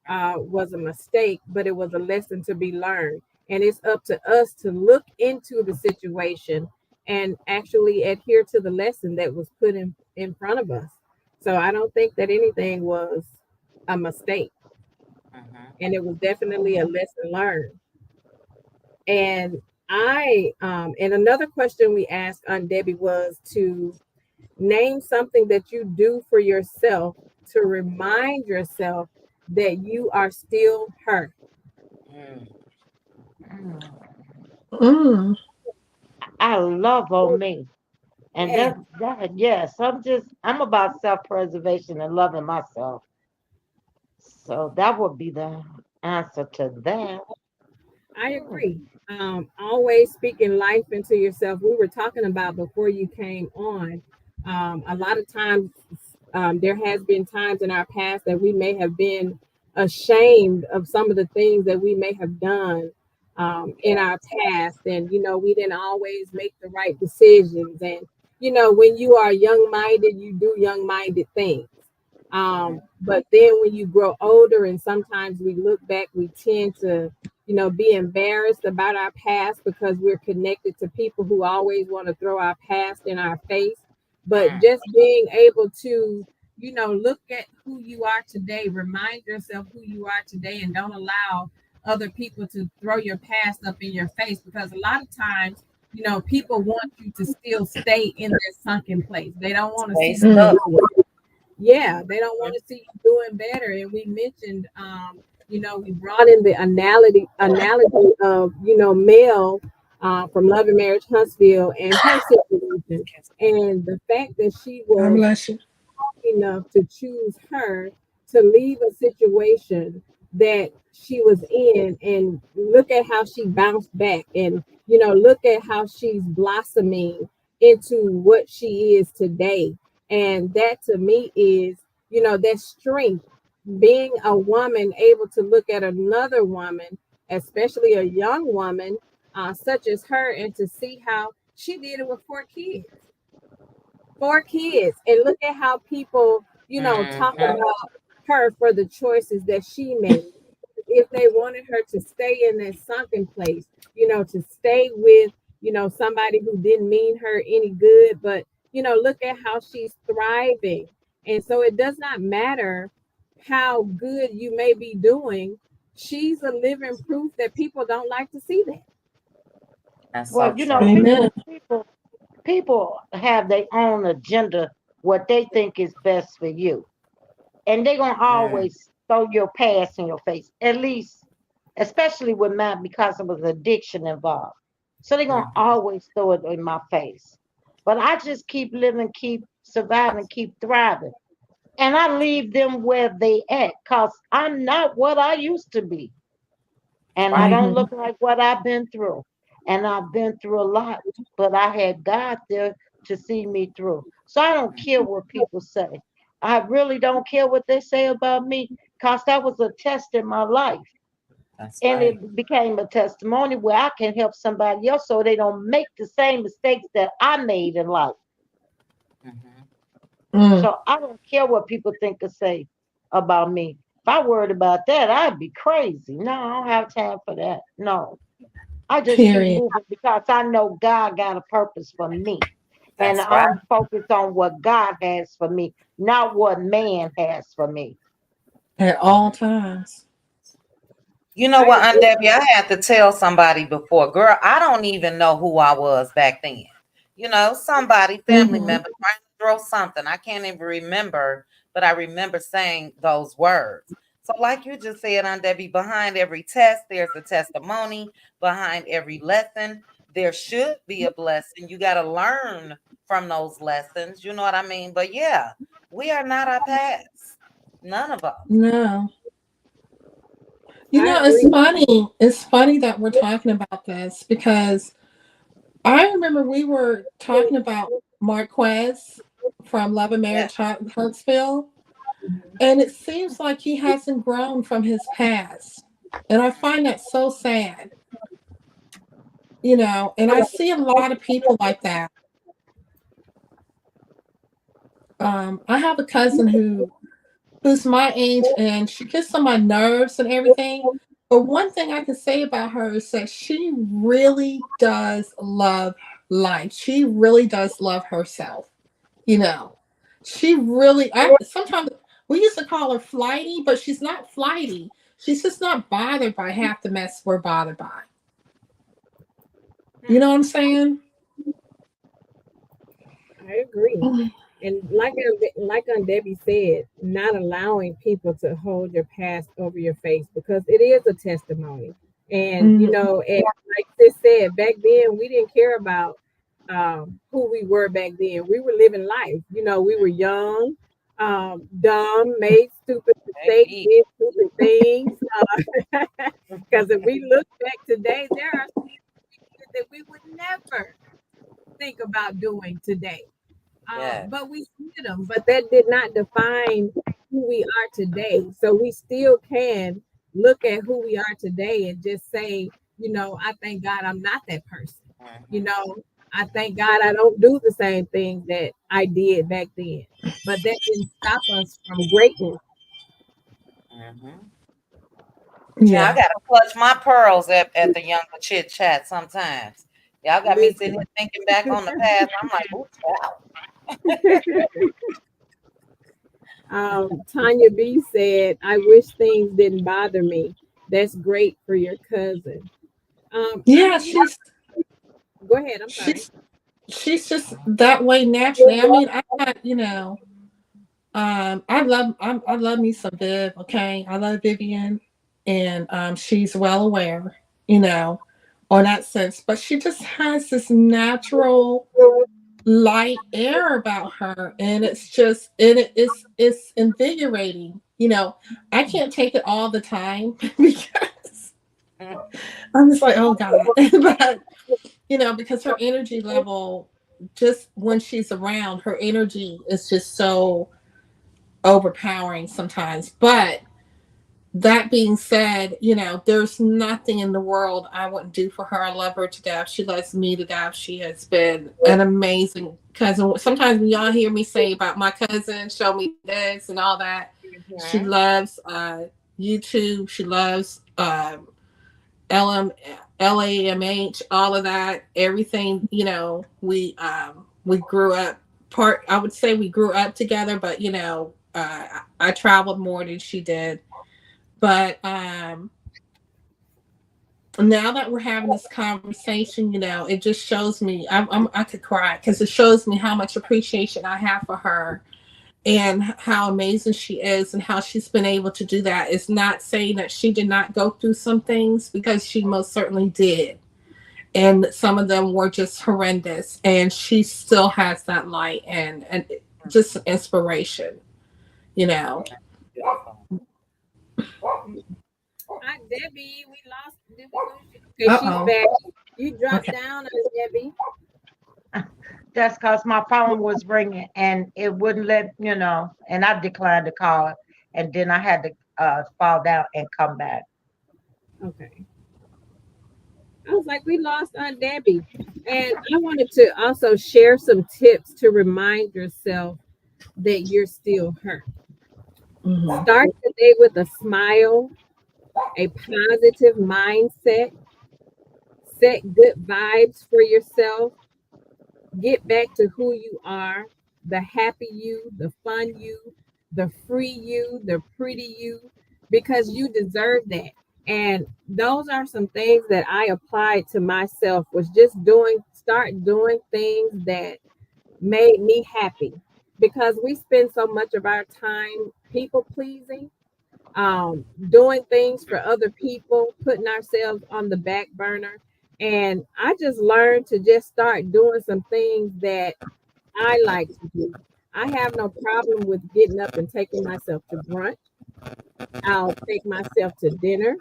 was a mistake, but it was a lesson to be learned. And it's up to us to look into the situation and actually adhere to the lesson that was put in front of us. So I don't think that anything was a mistake, Hmm. and it was definitely a lesson learned. And and another question we asked Aunt Debbie was to name something that you do for yourself to remind yourself that you are still her. Mm. Mm. I love on me. And Yeah, that yes, I'm about self-preservation and loving myself. So that would be the answer to that. I Hmm. agree. Always speaking life into yourself. We were talking about before you came on. A lot of times, there has been times in our past that we may have been ashamed of some of the things that we may have done in our past, and we didn't always make the right decisions. And when you are young-minded, you do young-minded things. But then when you grow older, and sometimes we look back, we tend to be embarrassed about our past because we're connected to people who always want to throw our past in our face. But Hmm. just being able to, look at who you are today, remind yourself who you are today, and don't allow other people to throw your past up in your face, because a lot of times, people want you to still stay in their sunken place. They don't want to Stay see you Mm. stuck. grow. Yeah, they don't want Mhm. to see you doing better. And we mentioned, we brought in the analogy of, Mel from Love and Marriage Huntsville and her situation, and the fact that she God was bless you. enough to choose her to leave a situation that she was in, and look at how she bounced back, and look at how she's blossoming into what she is today. And that to me is, that strength, being a woman able to look at another woman, especially a young woman such as her, and to see how she did it with 4 kids, 4 kids, and look at how people, talk Mhm. about her for the choices that she made. If they wanted her to stay in that sunken place, to stay with, somebody who didn't mean her any good, but look at how she's thriving. And so it does not matter how good you may be doing. She's a living proof that people don't like to see that. That's so Well, true. Amen. people have their own agenda, what they think is best for you. and they're gonna Mm, always throw your past in your face. At least, especially with mine, because there was addiction involved. So they're gonna mhm. always throw it in my face. But I just keep living, keep surviving, keep thriving. And I leave them where they at, cause I'm not what I used to be. And I Right. don't Mm-hmm. look like what I've been through. And I've been through a lot, but I had God there to see me through. So I don't care what people say. I really don't care what they say about me, because that was a test in my life. That's And right. it became a testimony where I can help somebody else so they don't make the same mistakes that I made in life. Mhm. Mm. So I don't care what people think or say about me. If I worried about that, I'd be crazy. No, I don't have time for that. No. I just keep Period. moving because I know God got a purpose for me. And That's right. I'm focused on what God has for me, not what man has for me. At all times. You know I what, Aunt agree. Debbie, I had to tell somebody before, girl, I don't even know who I was back then. You know, somebody, family Mm-hmm. member trying to throw something. I can't even remember, but I remember saying those words. So, like you just said, Aunt Debbie, behind every test, there's a testimony. Behind every lesson, there should be a blessing. You got to learn from those lessons. You know what I mean? But yeah, we are not our past. None of us. No. I It's agree. funny. It's funny that we're talking about this because I remember we were talking about Marquez from Love and Yeah. Marriage Huntsville, and it seems like he hasn't grown from his past. And I find that so sad, and I see a lot of people like that. I have a cousin who's my age, and she gets on my nerves and everything. But one thing I can say about her is that she really does love life. She really does love herself. You know, she really. I sometimes we used to call her flighty, but she's not flighty. She's just not bothered by half the mess we're bothered by. You know what I'm saying? I agree. And like Aunt Debbie said, not allowing people to hold your past over your face because it is a testimony. And Mm-hmm. and like sis said, back then we didn't care about who we were back then. We were living life. We were young, dumb, made stupid mistakes, Baby. did stupid things. Because if we look back today, there are things that we would never think about doing today. Yes. But we did them, but that did not define who we are today. So we still can look at who we are today and just say, I thank God I'm not that person. You Mhm. know, I thank God I don't do the same things that I did back then. But that didn't stop us from greatness. Mhm. Child, I Yeah. gotta clutch my pearls at the younger chit chat sometimes. Y'all got me sitting here Listen, thinking back on the past. I'm like, oh, child. Tanya B said, I wish things didn't bother me. That's great for your cousin. I Yeah, mean, go ahead. I'm sorry. she's she's just that way naturally. I mean, I got, I love me some Viv, okay? I love Vivian, and she's well aware, you know, on that sense. But she just has this natural light air about her, and it's invigorating. I can't take it all the time because I'm just like, oh God. But because her energy level, just when she's around, her energy is just so overpowering sometimes. But that being said, there's nothing in the world I wouldn't do for her. I love her to death. She loves me to death. She has been an amazing cousin. Sometimes when y'all hear me say about my cousin, show me this and all that, she Mhm. loves YouTube. She loves LM, LAMH, all of that, everything. We grew up. I would say we grew up together, but I traveled more than she did. But now that we're having this conversation, it just shows me I could cry because it shows me how much appreciation I have for her, and how amazing she is and how she's been able to do that. Is not saying that she did not go through some things, because she most certainly did. And some of them were just horrendous. And she still has that light and just inspiration, you know. Beautiful. Hi, Debbie. We lost. Did we lose you? Okay, Uh she's oh. back. You dropped Okay. down, Debbie. That's because my phone was ringing and it wouldn't let, and I declined the call. And then I had to fall down and come back. Okay. I was like, we lost Aunt Debbie. And I wanted to also share some tips to remind yourself that you're still her. Hmm. Start the day with a smile, a positive mindset, set good vibes for yourself, get back to who you are, the happy you, the fun you, the free you, the pretty you, because you deserve that. And those are some things that I applied to myself, was just start doing things that made me happy, because we spend so much of our time people pleasing, doing things for other people, putting ourselves on the back burner. And I just learned to just start doing some things that I like to do. I have no problem with getting up and taking myself to brunch. I'll take myself to dinner.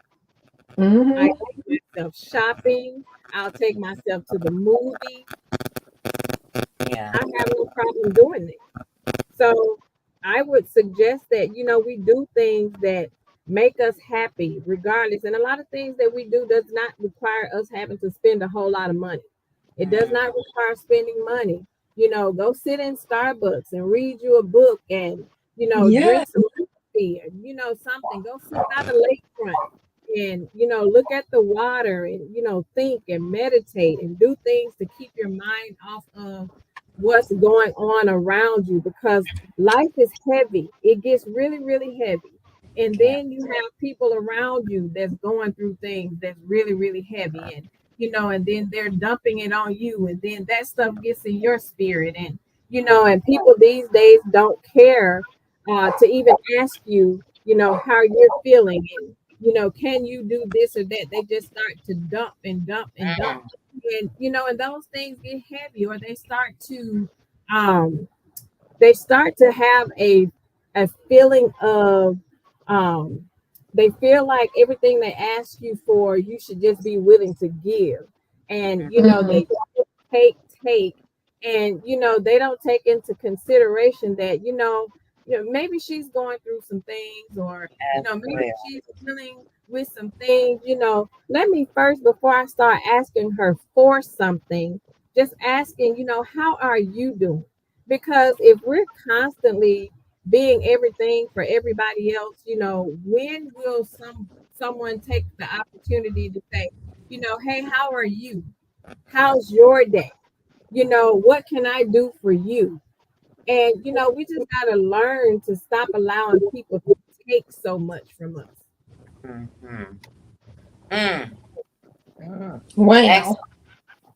I Hmm. take myself shopping. I'll take myself to the movie. Yeah. I have no problem doing it. So I would suggest that, we do things that make us happy regardless. And a lot of things that we do does not require us having to spend a whole lot of money. It does Mm, not require spending money. Go sit in Starbucks and read you a book and, Yeah. drink some coffee or, something. Go sit by the lakefront and, look at the water and, think and meditate and do things to keep your mind off of what's going on around you, because life is heavy. It gets really, really heavy. And yeah. then you have people around you that's going through things that's really, really heavy. And, and then they're dumping it on you. And then that stuff gets in your spirit. And, and people these days don't care to even ask you, how you're feeling. And, can you do this or that? They just start to dump and dump and dump. Mm, And, and those things get heavy, or um they start to have a feeling of, um they feel like everything they ask you for, you should just be willing to give. And, Hmm. they take, take, and, they don't take into consideration that, maybe she's going through some things, or, as maybe well. she's dealing with some things. Let me first, before I start asking her for something, just asking, how are you doing? Because if we're constantly being everything for everybody else, when will someone take the opportunity to say, hey, how are you? How's your day? What can I do for you? And we just gotta learn to stop allowing people to take so much from us. Mm, mm, mm. Mm. Wow. Excellent,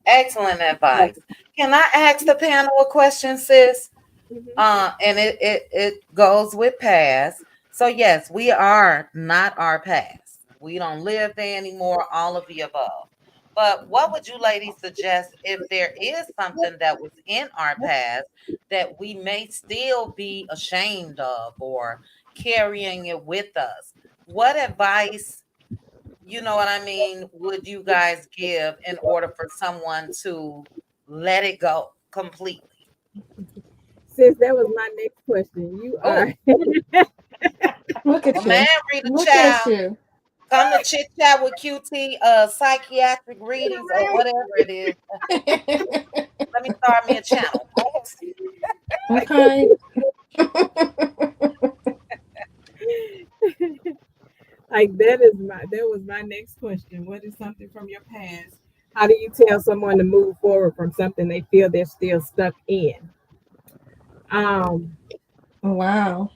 excellent advice. Can I ask the panel a question, sis? Mhm. And it goes with past. So yes, we are not our past. We don't live there anymore, all of the above. But what would you ladies suggest if there is something that was in our past that we may still be ashamed of or carrying it with us? What advice, you know what I mean, would you guys give in order for someone to let it go completely? Since that was my next question, you are. Oh, Look at well, man, you. Rita Look at Child, you. come to chit chat with QT, psychiatric readings or whatever it is. Let me start me a channel. Okay. Like that was my next question. What is something from your past? How do you tell someone to move forward from something they feel they're still stuck in? Um, Wow.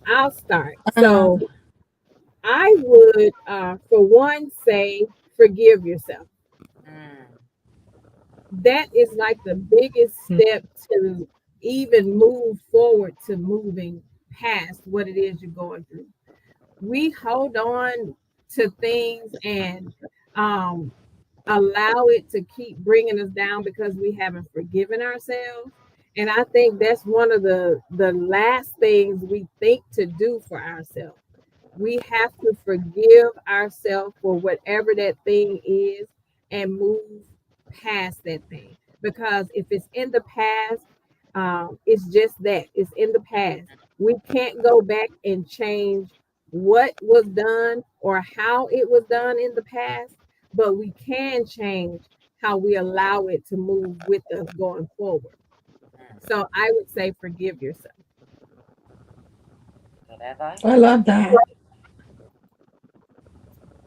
I'll start. Uh, So I would, for one, say forgive yourself. Mm, That is like the biggest step even move forward to moving past what it is you're going through. We hold on to things and um, allow it to keep bringing us down because we haven't forgiven ourselves. And I think that's one of the last things we think to do for ourselves. We have to forgive ourselves for whatever that thing is and move past that thing. Because if it's in the past, it's just that it's in the past. We can't go back and change what was done or how it was done in the past, but we can change how we allow it to move with us going forward. So I would say forgive yourself. Good I advice. love that.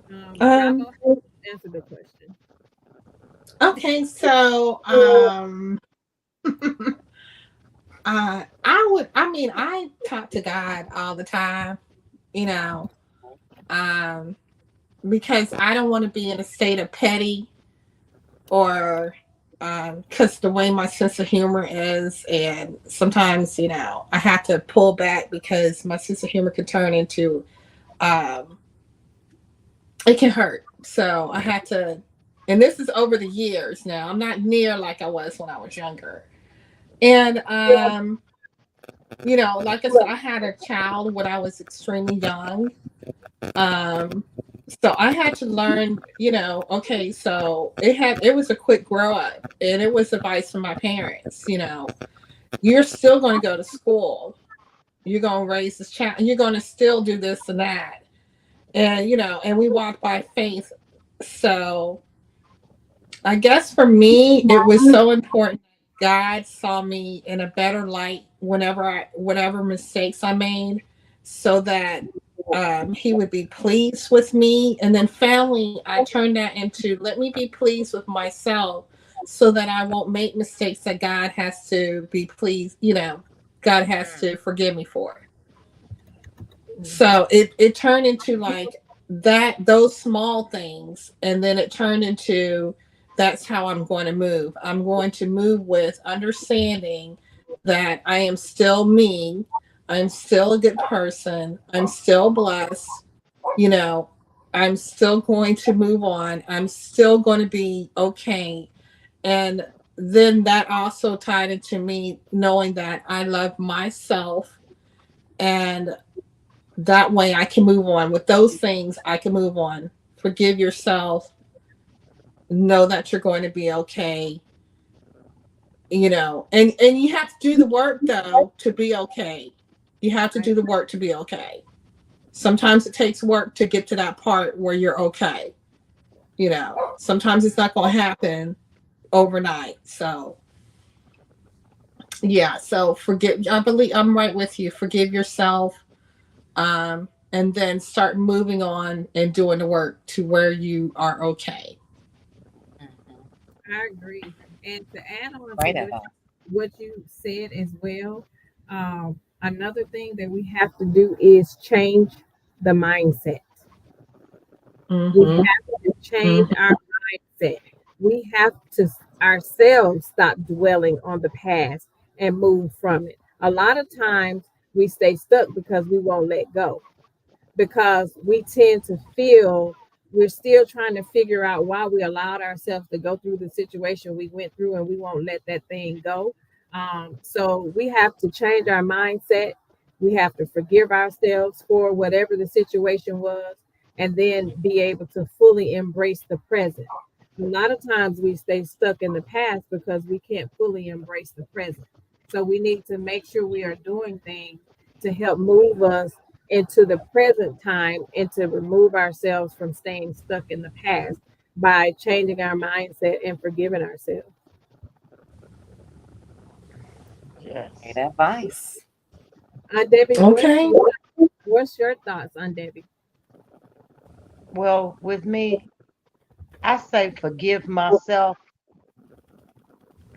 Y'all Um, go ahead and answer the question. okay, so I talk to God all the time, you know, um, because I don't want to be in a state of petty or because the way my sense of humor is, and sometimes, I have to pull back because my sense of humor can turn into, um, it can hurt. So I had to, and this is over the years now. I'm not near like I was when I was younger. And like I said, I had a child when I was extremely young. Um, so I had to learn, okay, so it was a quick grow up, and it was advice from my parents, you're still going to go to school. You're going to raise this child. You're going to still do this and that. And, and we walk by faith. So I guess for me, it was so important. God saw me in a better light whatever mistakes I made, so that He would be pleased with me. And then finally, I turned that into let me be pleased with myself, so that I won't make mistakes that God has to be pleased. God has Mm, to forgive me for. Mhm. So it turned into like that, those small things, and then it turned into that's how I'm going to move. I'm going to move with understanding that I am still me. I'm still a good person. I'm still blessed. You know, I'm still going to move on. I'm still going to be okay. And then that also tied into me knowing that I love myself, and that way I can move on. With those things, I can move on. Forgive yourself. Know that you're going to be okay. And you have to do the work though to be okay. You have to do Right. the work to be okay. Sometimes it takes work to get to that part where you're okay. Sometimes it's not going to happen overnight. So, yeah. So forgive. I believe I'm right with you. Forgive yourself, and then start moving on and doing the work to where you are okay. mhm. I agree. And to add on to Great advice. what you said as well, another thing that we have to do is change the mindset. We Mm-hmm. have to change Mm-hmm. our mindset. We have to ourselves stop dwelling on the past and move from it. A lot of times we stay stuck because we won't let go, because we tend to feel we're still trying to figure out why we allowed ourselves to go through the situation we went through, and we won't let that thing go. So we have to change our mindset. We have to forgive ourselves for whatever the situation was, and then be able to fully embrace the present. A lot of times we stay stuck in the past because we can't fully embrace the present. So we need to make sure we are doing things to help move us into the present time and to remove ourselves from staying stuck in the past by changing our mindset and forgiving ourselves. Great Yes. advice. Debbie, Okay. what's your thoughts on Debbie? Well, with me, I say forgive myself,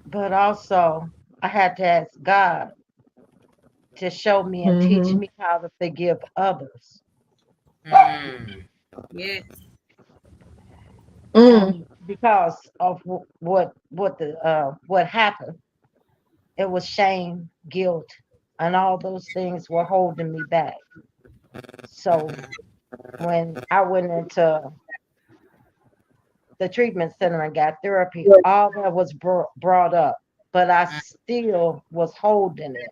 but also I had to ask God to show me and teach Mm-hmm. me how to forgive others. Mm, Yes. Mm. And because of what happened, it was shame, guilt, and all those things were holding me back. So when I went into the treatment center and got therapy, all that was brought up, but I still was holding it.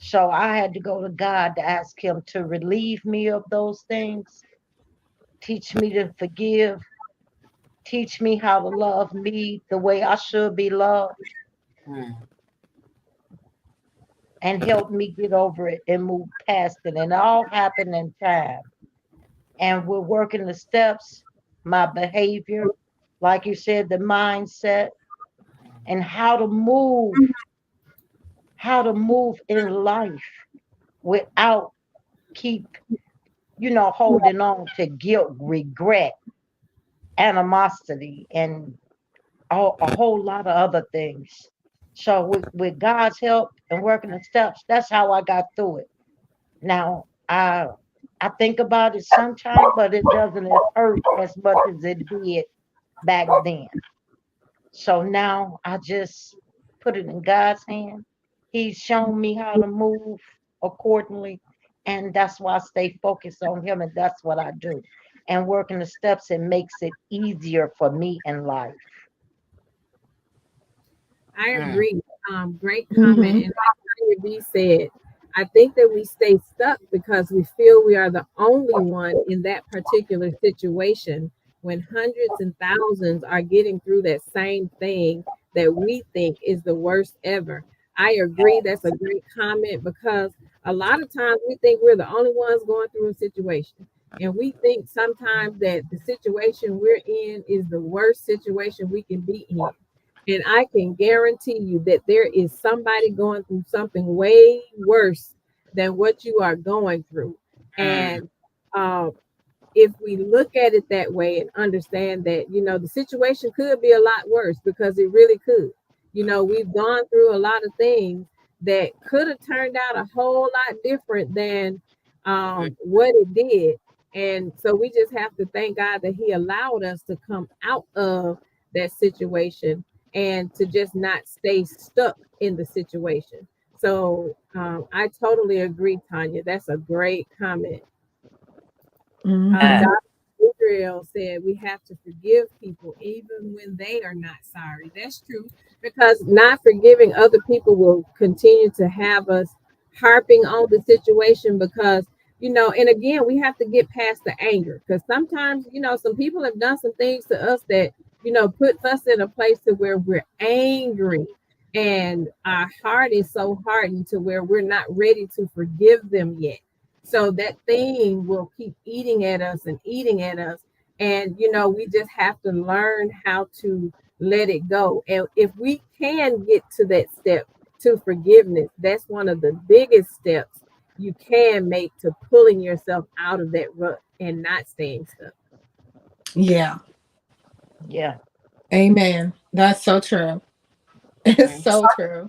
So I had to go to God to ask Him to relieve me of those things, teach me to forgive, teach me how to love me the way I should be loved, Mm. and help me get over it and move past it. And it all happened in time. And we're working the steps, my behavior, like you said, the mindset, and how to move in life without keep, holding on to guilt, regret, animosity, and a whole lot of other things. So with God's help and working the steps, that's how I got through it. Now I think about it sometimes, but it doesn't hurt as much as it did back then. So now I just put it in God's hand. He's shown me how to move accordingly. And that's why I stay focused on Him. And that's what I do. And working the steps, it makes it easier for me in life. I Mm. agree. Great comment. Mhm. And like Tanya B said, I think that we stay stuck because we feel we are the only one in that particular situation when hundreds and thousands are getting through that same thing that we think is the worst ever. I agree. That's a great comment because a lot of times we think we're the only ones going through a situation. And we think sometimes that the situation we're in is the worst situation we can be in. And I can guarantee you that there is somebody going through something way worse than what you are going through. Mm. And uh, if we look at it that way and understand that, the situation could be a lot worse because it really could. We've gone through a lot of things that could have turned out a whole lot different than what it did. And so we just have to thank God that He allowed us to come out of that situation and to just not stay stuck in the situation. So I totally agree, Tanya. That's a great comment. Uh, Mhm. Dr. Israel said we have to forgive people even when they are not sorry. That's true because not forgiving other people will continue to have us harping on the situation because, and again, we have to get past the anger because sometimes, some people have done some things to us that, puts us in a place to where we're angry and our heart is so hardened to where we're not ready to forgive them yet. So that thing will keep eating at us and eating at us. And, we just have to learn how to let it go. And if we can get to that step to forgiveness, that's one of the biggest steps you can make to pulling yourself out of that rut and not staying stuck. Yeah. Yeah. Amen. That's so true. It's mm. so true.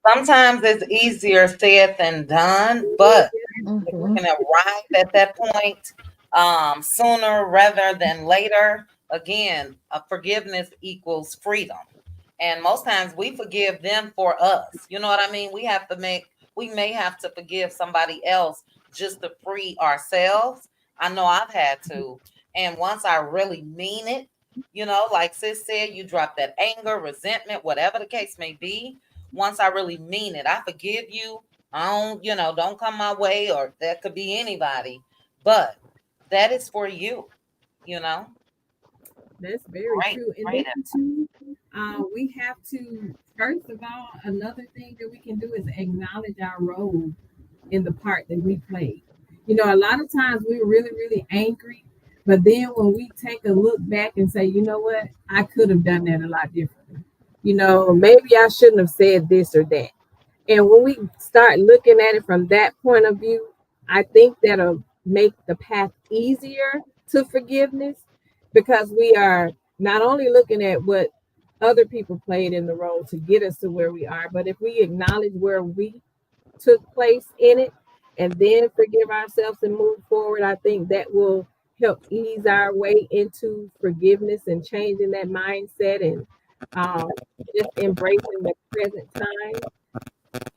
Sometimes it's easier said than done, but if we Mhm. can arrive at that point sooner rather than later, again, forgiveness equals freedom. And most times we forgive them for us. You know what I mean? We may have to forgive somebody else just to free ourselves. I know I've had to. And once I really mean it, like sis said, you drop that anger, resentment, whatever the case may be. Once I really mean it, I forgive you. I don't come my way, or that could be anybody, but that is for you, you know. That's very Great, true. And great. then too, we have to first of all, another thing that we can do is acknowledge our role in the part that we played. A lot of times we're really, really angry, but then when we take a look back and say, you know what, I could have done that a lot differently. Maybe I shouldn't have said this or that. And when we start looking at it from that point of view, I think that'll make the path easier to forgiveness because we are not only looking at what other people played in the role to get us to where we are, but if we acknowledge where we took place in it and then forgive ourselves and move forward, I think that will help ease our way into forgiveness and changing that mindset and um, just embracing the present time.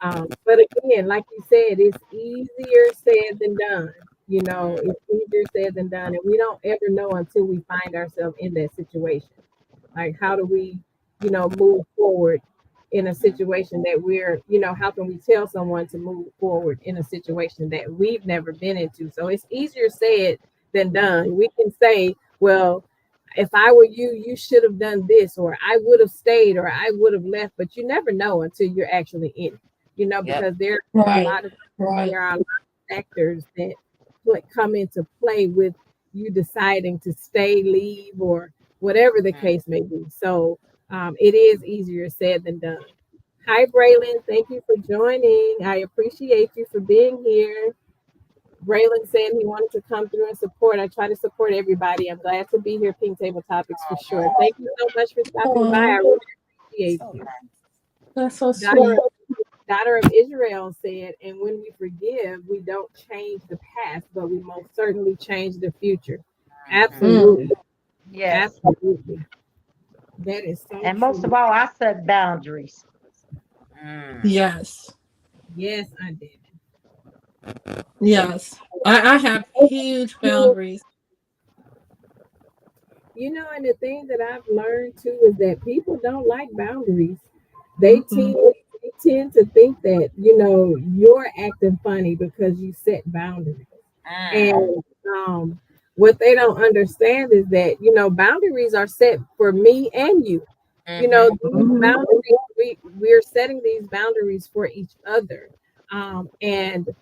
But again, like you said, it's easier said than done. You know, it's easier said than done, and we don't ever know until we find ourselves in that situation. Like, how do we, move forward in a situation that how can we tell someone to move forward in a situation that we've never been into? So it's easier said than done. We can say, well, if I were you, you should have done this, or I would have stayed, or I would have left, but you never know until you're actually in it, Yep. because there are a Right. lot of Right. there are a lot of factors that come into play with you deciding to stay, leave, or whatever the Mm. case may be. So it is easier said than done. Hi, Braylon. Thank you for joining. I appreciate you for being here. Braylon said he wanted to come through and support. I try to support everybody. I'm glad to be here, Pink Table Topics for sure. Thank you so much for stopping by. I Oh, really appreciate So you. that's so Daughter, sweet. daughter of Israel said, and when we forgive, we don't change the past, but we most certainly change the future. nice. Hmm. Mm. Absolutely. Yes. Absolutely. That is so And most of true. all, I set boundaries. Mm. Yes. Yes, I did. Yes. I have huge boundaries. And the thing that I've learned too is that people don't like boundaries. They Mm-mm. tend they tend to think that, you're acting funny because you set boundaries. Mm. And what they don't understand is that, boundaries are set for me and you. Mm-hmm. These Mm-hmm. boundaries, we're setting these boundaries for each other. And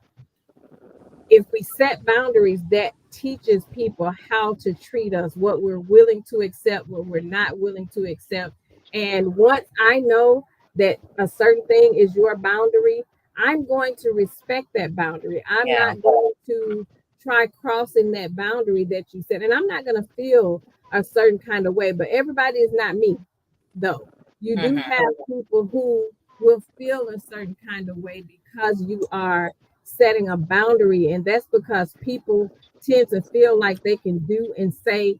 if we set boundaries, that teaches people how to treat us, what we're willing to accept, what we're not willing to accept. And once I know that a certain thing is your boundary, I'm going to respect that boundary. I'm Yeah. not going to try crossing that boundary that you set. And I'm not going to feel a certain kind of way, but everybody is not me, though. You do Mm-hmm. have people who will feel a certain kind of way because you are setting a boundary, and that's because people tend to feel like they can do and say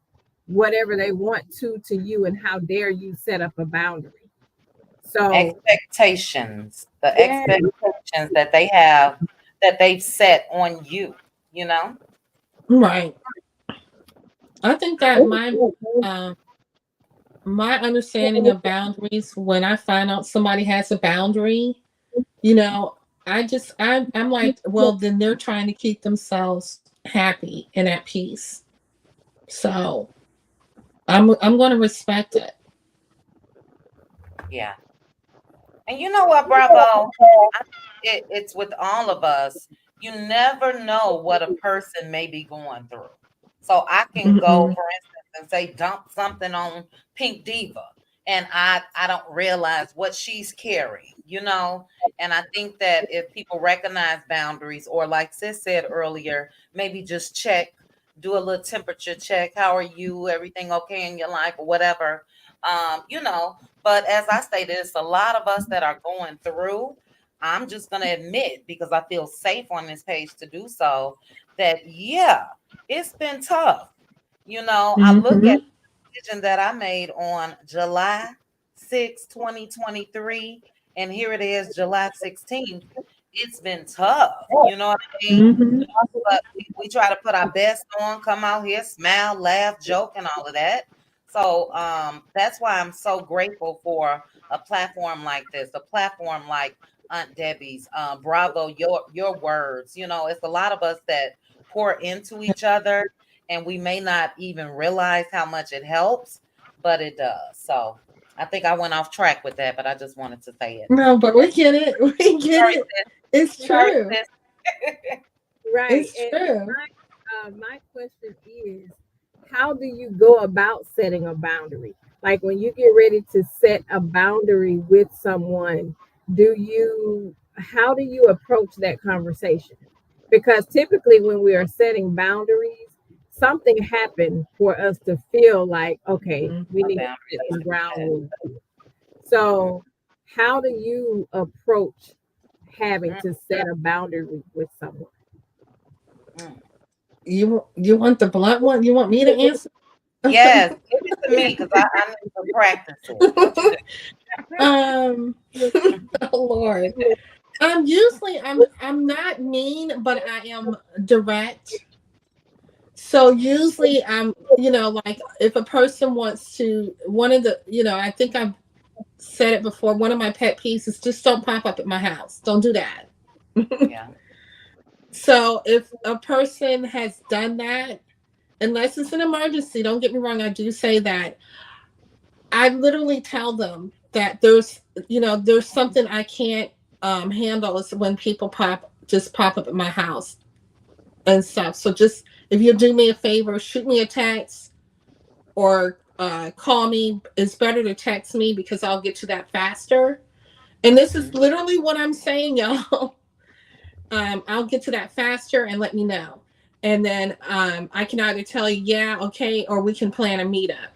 whatever they want to you, and how dare you set up a boundary. So Expectations, the yeah, expectations that they have, that they've set on you, you know? Right. I think that um my understanding of boundaries, when I find out somebody has a boundary, you know, I'm like, well, then they're trying to keep themselves happy and at peace. So I'm going to respect it. Yeah. And you know what, Bravo? It's with all of us. You never know what a person may be going through. So I can go, Hmm. for instance, and say dump something on Pink Diva, and I don't realize what she's carrying, you know. And I think that if people recognize boundaries, or like Sis said earlier, maybe just check, do a little temperature check. How are you? Everything okay in your life, or whatever? You know. But as I stated, it's a lot of us that are going through. I'm just going to admit, because I feel safe on this page to do so, that yeah, it's been tough. You know, I look Hmm. at the decision that I made on July 6th, 2023, and here it is, July 16th. It's been tough. You know what I mean? Hmm. But we try to put our best on, come out here, smile, laugh, joke, and all of that. So that's why I'm so grateful for a platform like this, a platform like Aunt Debbie's. Bravo, your words. You know, it's a lot of us that pour into each other, and we may not even realize how much it helps, but it does. So I think I went off track with that, but I just wanted to say it. No, but we get it. We get Sorry, it. sis. It's Sorry, true. sis. right. It's And true. my question is, how do you go about setting a boundary? Like, when you get ready to set a boundary with someone, how do you approach that conversation? Because typically when we are setting boundaries, something happened for us to feel like, okay, Mhm. we A need to boundary set needs some to be ground set. rules. Mm, So how do you approach having mm, to set a boundary with someone? mm. You want the blunt one? You want me to answer? Yes, give it to me because I need to practice it. What you um, oh Lord. I'm not mean, but I am direct. So usually I'm, like if a person wants to, one of the, I think I've said it before, one of my pet peeves is just don't pop up at my house. Don't do that. Yeah. So if a person has done that, unless it's an emergency, don't get me wrong, I do say that. I literally tell them that there's something I can't handle is when people pop up at my house and stuff. So just if you'll do me a favor, shoot me a text or call me. It's better to text me because I'll get to that faster. And this is Mhm. literally what I'm saying, y'all. I'll get to that faster and let me know. And then I can either tell you, yeah, okay, or we can plan a meetup.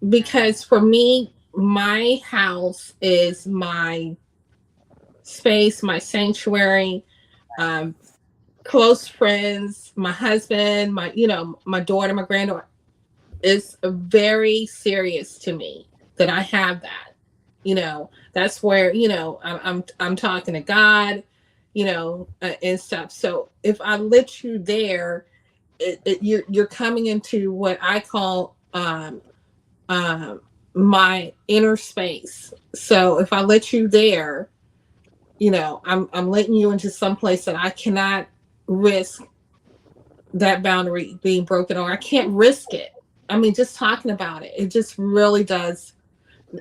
Mhm. Because for me, my house is my space, my sanctuary, um, close friends, my husband, my daughter, my granddaughter. It's very serious to me that I have that. That's where I'm talking to God, and stuff. So if I let you there, you're coming into what I call um, my inner space. So if I let you there, I'm letting you into some place that I cannot risk that boundary being broken, or I can't risk it. I mean, just talking about it, it just really does.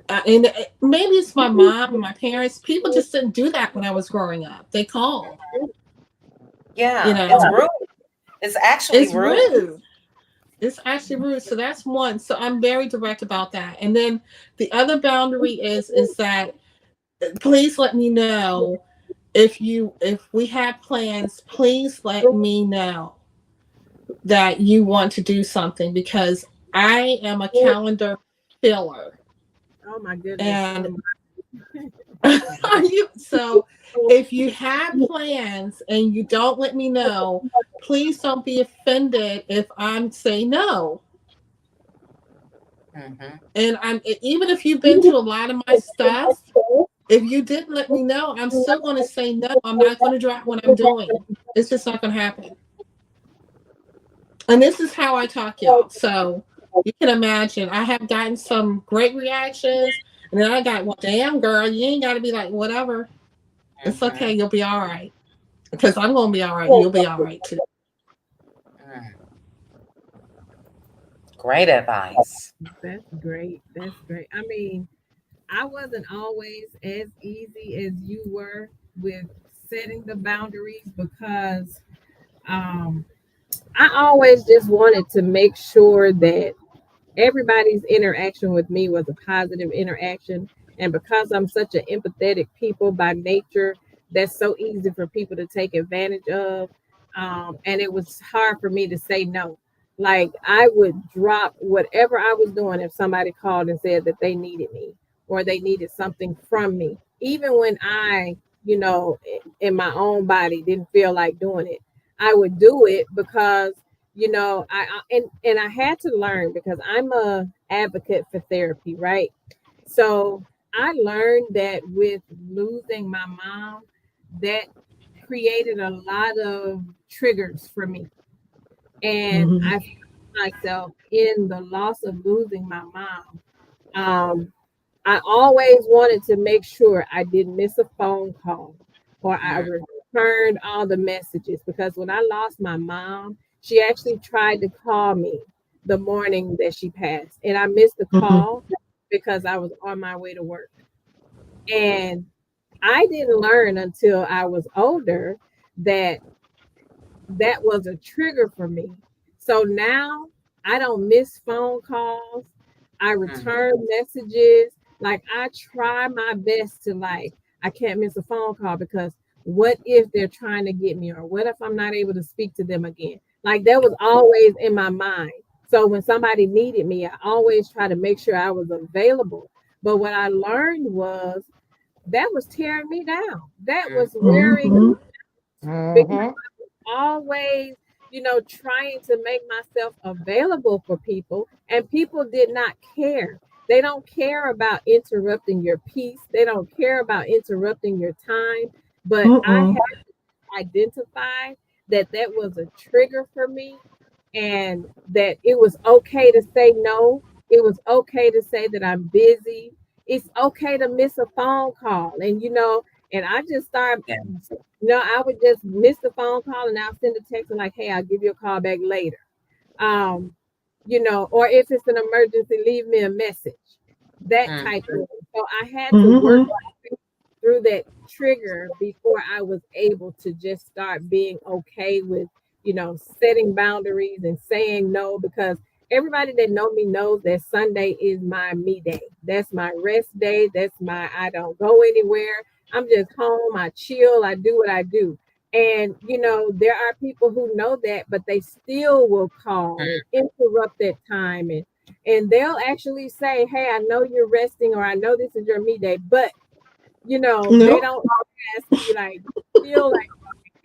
And maybe it's my mom and my parents. People just didn't do that when I was growing up. They called, you Yeah, it's know. rude. It's actually It's rude. rude. It's actually rude. So that's one. So I'm very direct about that. And then the other boundary is that please let me know if we have plans. Please let me know that you want to do something because I am a calendar filler. Oh my goodness. And So so if you have plans and you don't let me know, please don't be offended if I'm say no. Mhm. And I'm even if you've been to a lot of my stuff, if you didn't let me know, I'm still going to say no. I'm not going to drop what I'm doing. It's just not going to happen. And this is how I talk, y'all. So you can imagine I have gotten some great reactions, and then I got, well, damn, girl, you ain't got to be like, whatever. It's okay. Mhm. You'll be all right. Because I'm going to be all right. You'll be all right too. Mm. Great advice. that's great. That's great. I mean, I wasn't always as easy as you were with setting the boundaries because um, I always just wanted to make sure that everybody's interaction with me was a positive interaction. And because I'm such an empathetic people by nature, that's so easy for people to take advantage of. And it was hard for me to say no. Like I would drop whatever I was doing if somebody called and said that they needed me or they needed something from me, even when I, in my own body didn't feel like doing it. I would do it because and I had to learn because I'm a advocate for therapy, right? So I learned that with losing my mom, that created a lot of triggers for me, and Hmm. I found myself in the loss of losing my mom. I always wanted to make sure I didn't miss a phone call or I Mm. returned all the messages because when I lost my mom, she actually tried to call me the morning that she passed, and I missed the Hmm. call because I was on my way to work. And I didn't learn until I was older that that was a trigger for me. So now I don't miss phone calls. I Mm. return messages. Like I try my best to I can't miss a phone call because what if they're trying to get me or what if I'm not able to speak to them again? Like that was always in my mind. So when somebody needed me, I always try to make sure I was available. But what I learned was that was tearing me down. That Mm. was wearing Hmm. because Mm-hmm. always, trying to make myself available for people, and people did not care. They don't care about interrupting your peace. They don't care about interrupting your time. But I Mm-mm. had to identify that that was a trigger for me, and that it was okay to say no. It was okay to say that I'm busy. It's okay to miss a phone call. And and I just started, Yeah. I would just miss the phone call and I'll send a text and like, hey, I'll give you a call back later. Um, or if it's an emergency, leave me a message. That Mm. type of thing. So I had to work Mm-hmm. through that trigger before I was able to just start being okay with, setting boundaries and saying no, because everybody that know me knows that Sunday is my me day. That's my rest day. That's my I don't go anywhere. I'm just home. I chill. I do what I do. And there are people who know that, but they still will call and interrupt that time, and they'll actually say, "Hey, I know you're resting, or I know this is your me day," but they No. don't ask you like, feel like,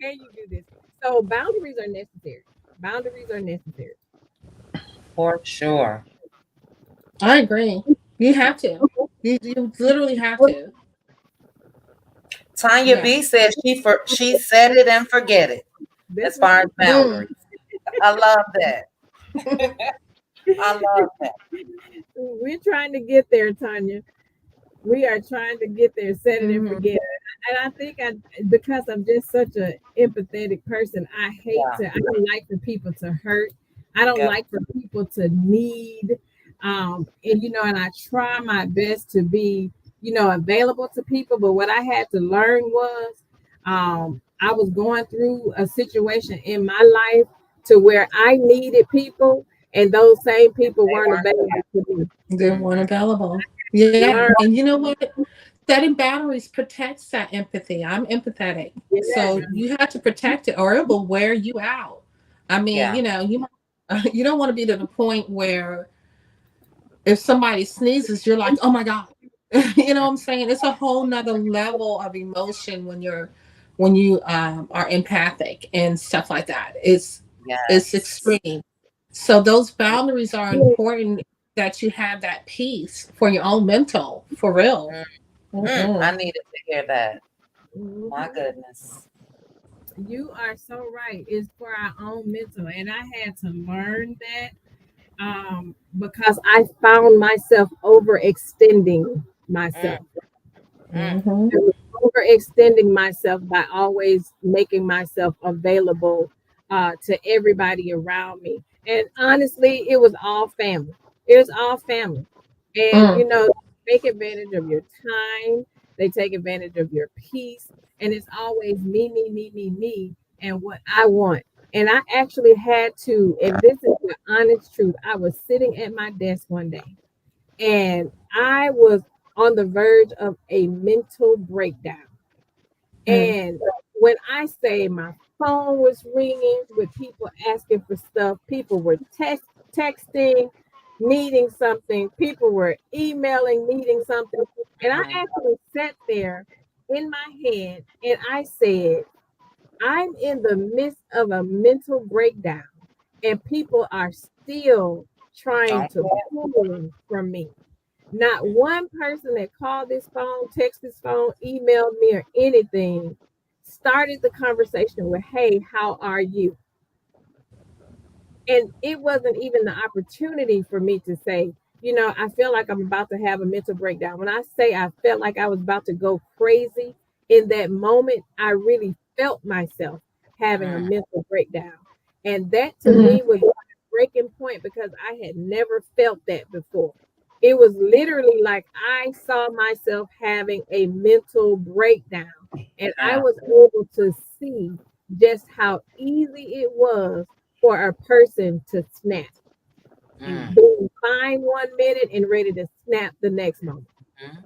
can you do this? So boundaries are necessary. Boundaries are necessary. For sure. I agree. You have to. You literally have to. Tanya Yeah. B said she said it and forget it That's as what far she as Mm. boundaries. I love that. I love that. we're trying to get there, Tanya. We are trying to get there, set it and Hmm. forget it. And I think because I'm just such an empathetic person, Yeah. I don't like for people to hurt. I don't Yep. like for people to need. And and I try my best to be, available to people. But what I had to learn was, I was going through a situation in my life to where I needed people, and those same people They weren't weren't available there. to me. They weren't Hmm. available. Yeah. Learn, And you know what? Setting boundaries protects that empathy. I'm empathetic. yes, So you have to protect it or it will wear you out. I mean, Yeah. you don't want to be to the point where if somebody sneezes, you're like, oh my God. You know what I'm saying? It's a whole nother level of emotion when you are empathic and stuff like that. It's Yes. extreme. So those boundaries are important that you have that peace for your own mental, for real. I Mm-mm. needed to hear that. My Mhm. goodness. You are so right. It's for our own mental. And I had to learn that, because I found myself overextending Mm, myself. mm, Mm-hmm. I was overextending myself by always making myself available, to everybody around me. And honestly, it was all family. It was all family. And, Mm. they take advantage of your time, they take advantage of your peace. And it's always me, me, me, me, me, and what I want. And I actually had to, and this is the honest truth, I was sitting at my desk one day and I was on the verge of a mental breakdown. Mm. And when I say my phone was ringing with people asking for stuff, people were texting, needing something, people were emailing, needing something. And I mm. actually sat there in my head and I said, I'm in the midst of a mental breakdown, and people are still trying Don't to care. pull from me. Not one person that called this phone, text this phone, emailed me, or anything started the conversation with, hey, how are you? And it wasn't even the opportunity for me to say, I feel like I'm about to have a mental breakdown. When I say I felt like I was about to go crazy in that moment, I really felt myself having a Mm, mental breakdown. And that to Mm. me was a breaking point because I had never felt that before. It was literally like I saw myself having a mental breakdown, and I yeah. was able to see just how easy it was for a person to snap, Mm, being fine 1 minute and ready to snap the next moment. mm.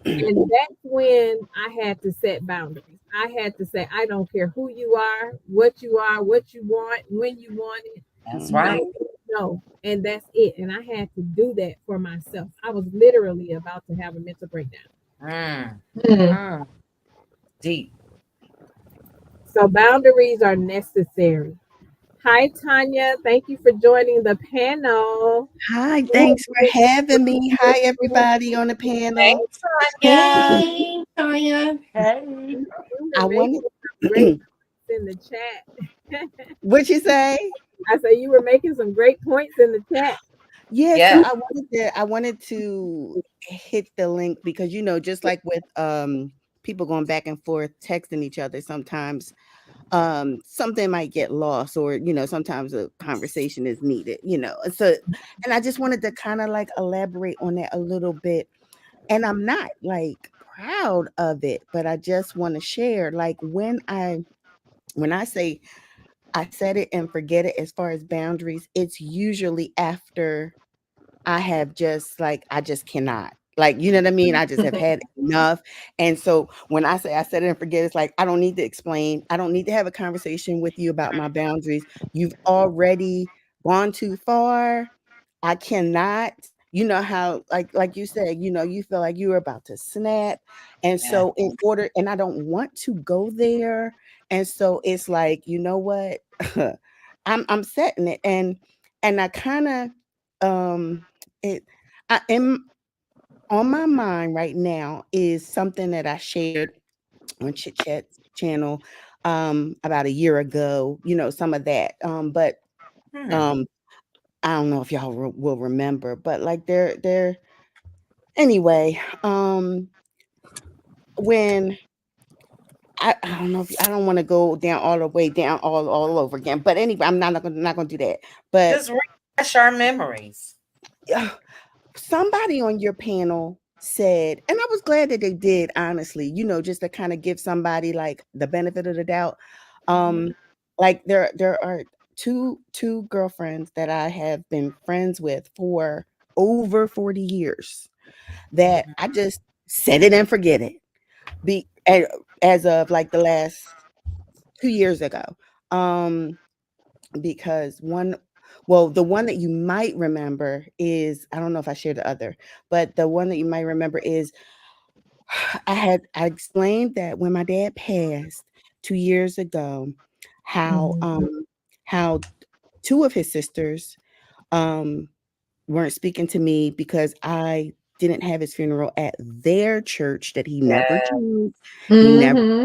And that's when I had to set boundaries. I had to say, I don't care who you are, what you want, when you want it. That's No, right. no. And that's it. And I had to do that for myself. I was literally about to have a mental breakdown. Mm, Mm. mm. Deep. So boundaries are necessary. Hi, Tanya. Thank you for joining the panel. Hi, thanks for having me. Hi, everybody on the panel. Thanks, Sonia. Hey, Tanya. Hey. You I were making wanted, some great points in the chat. what you say? I said you were making some great points in the chat. Yeah, so Yeah. I wanted to hit the link because just like with people going back and forth texting each other, sometimes something might get lost, or sometimes a conversation is needed, so and I just wanted to kind of like elaborate on that a little bit. And I'm not like proud of it, but I just want to share, like, when I say I set it and forget it as far as boundaries, it's usually after I have just like I just cannot. Like, you know what I mean? I just have had enough. And so when I say I set it and forget, it's like I don't need to explain. I don't need to have a conversation with you about my boundaries. You've already gone too far. I cannot. You know how, like you said, you feel like you were about to snap. And Yeah. so and I don't want to go there. And so it's like, you know what? I'm setting it. And I kind of it I am on my mind right now is something that I shared on Chit Chat's channel about a year ago, some of that. But Hmm. um I don't know if y'all will remember, but like they're anyway, when I don't know if I don't want to go down all the way down all over again. But anyway, I'm not gonna do that. But Just refresh our memories. somebody on your panel said, and I was glad that they did, honestly, just to kind of give somebody like the benefit of the doubt. Mhm. Like there are two girlfriends that I have been friends with for over 40 years that I just set it and forget it. Be as of like the last 2 years ago. Um because the one that you might remember is, I don't know if I shared the other, but the one that you might remember is I explained that when my dad passed 2 years ago, how Mhm. how two of his sisters um weren't speaking to me because I didn't have his funeral at their church that he never Yeah. joined. He Mhm. never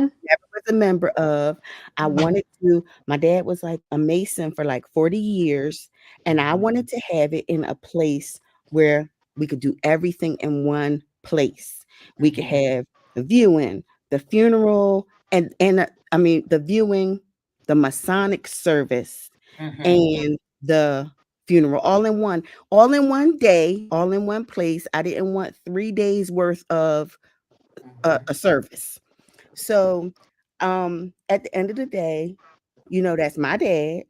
was a member of. I wanted to My dad was like a Mason for like 40 years, and I wanted to have it in a place where we could do everything in one place. We could Mhm. have the viewing, the funeral, and I mean the viewing, the Masonic service, Mhm. and the funeral all in one day, all in one place. I didn't want 3 days worth of Mhm. a service. So, at the end of the day, that's my dad,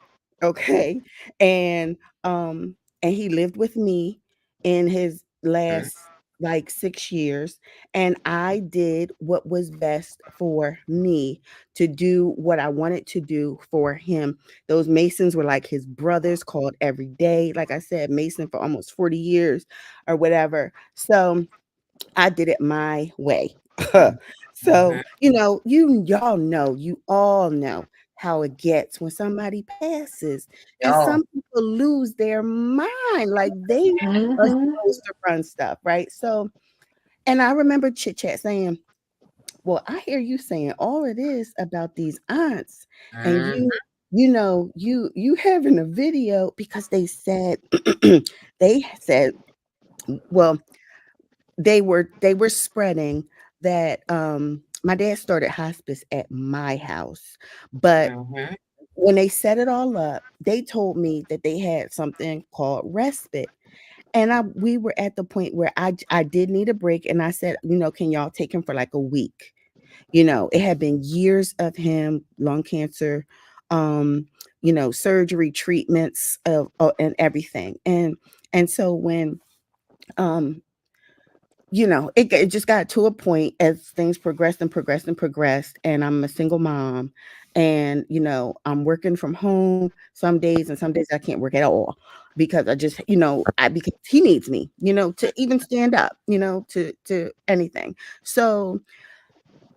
okay? And, and he lived with me in his Mhm. last, like, 6 years, and I did what was best for me to do what I wanted to do for him. Those Masons were like his brothers, called every day. Like I said, Mason for almost 40 years or whatever. So I did it my way. So, Mhm. you all know how it gets when somebody passes, and Yo. some people lose their mind, like they are Mhm. supposed to run stuff, right? So, and I remember Chit Chat saying, "Well, I hear you saying all it is about these aunts, and Mhm. you having a video because they said they said, well, they were spreading that my dad started hospice at my house, but Mhm. when they set it all up, they told me that they had something called respite. And we were at the point where I did need a break, and I said, can y'all take him for like a week? It had been years of him, lung cancer, um, surgery, treatments and everything. And so when um it just got to a point as things progressed and progressed and progressed, and I'm a single mom, and I'm working from home some days, and some days I can't work at all because I just because he needs me, to even stand up, to anything. So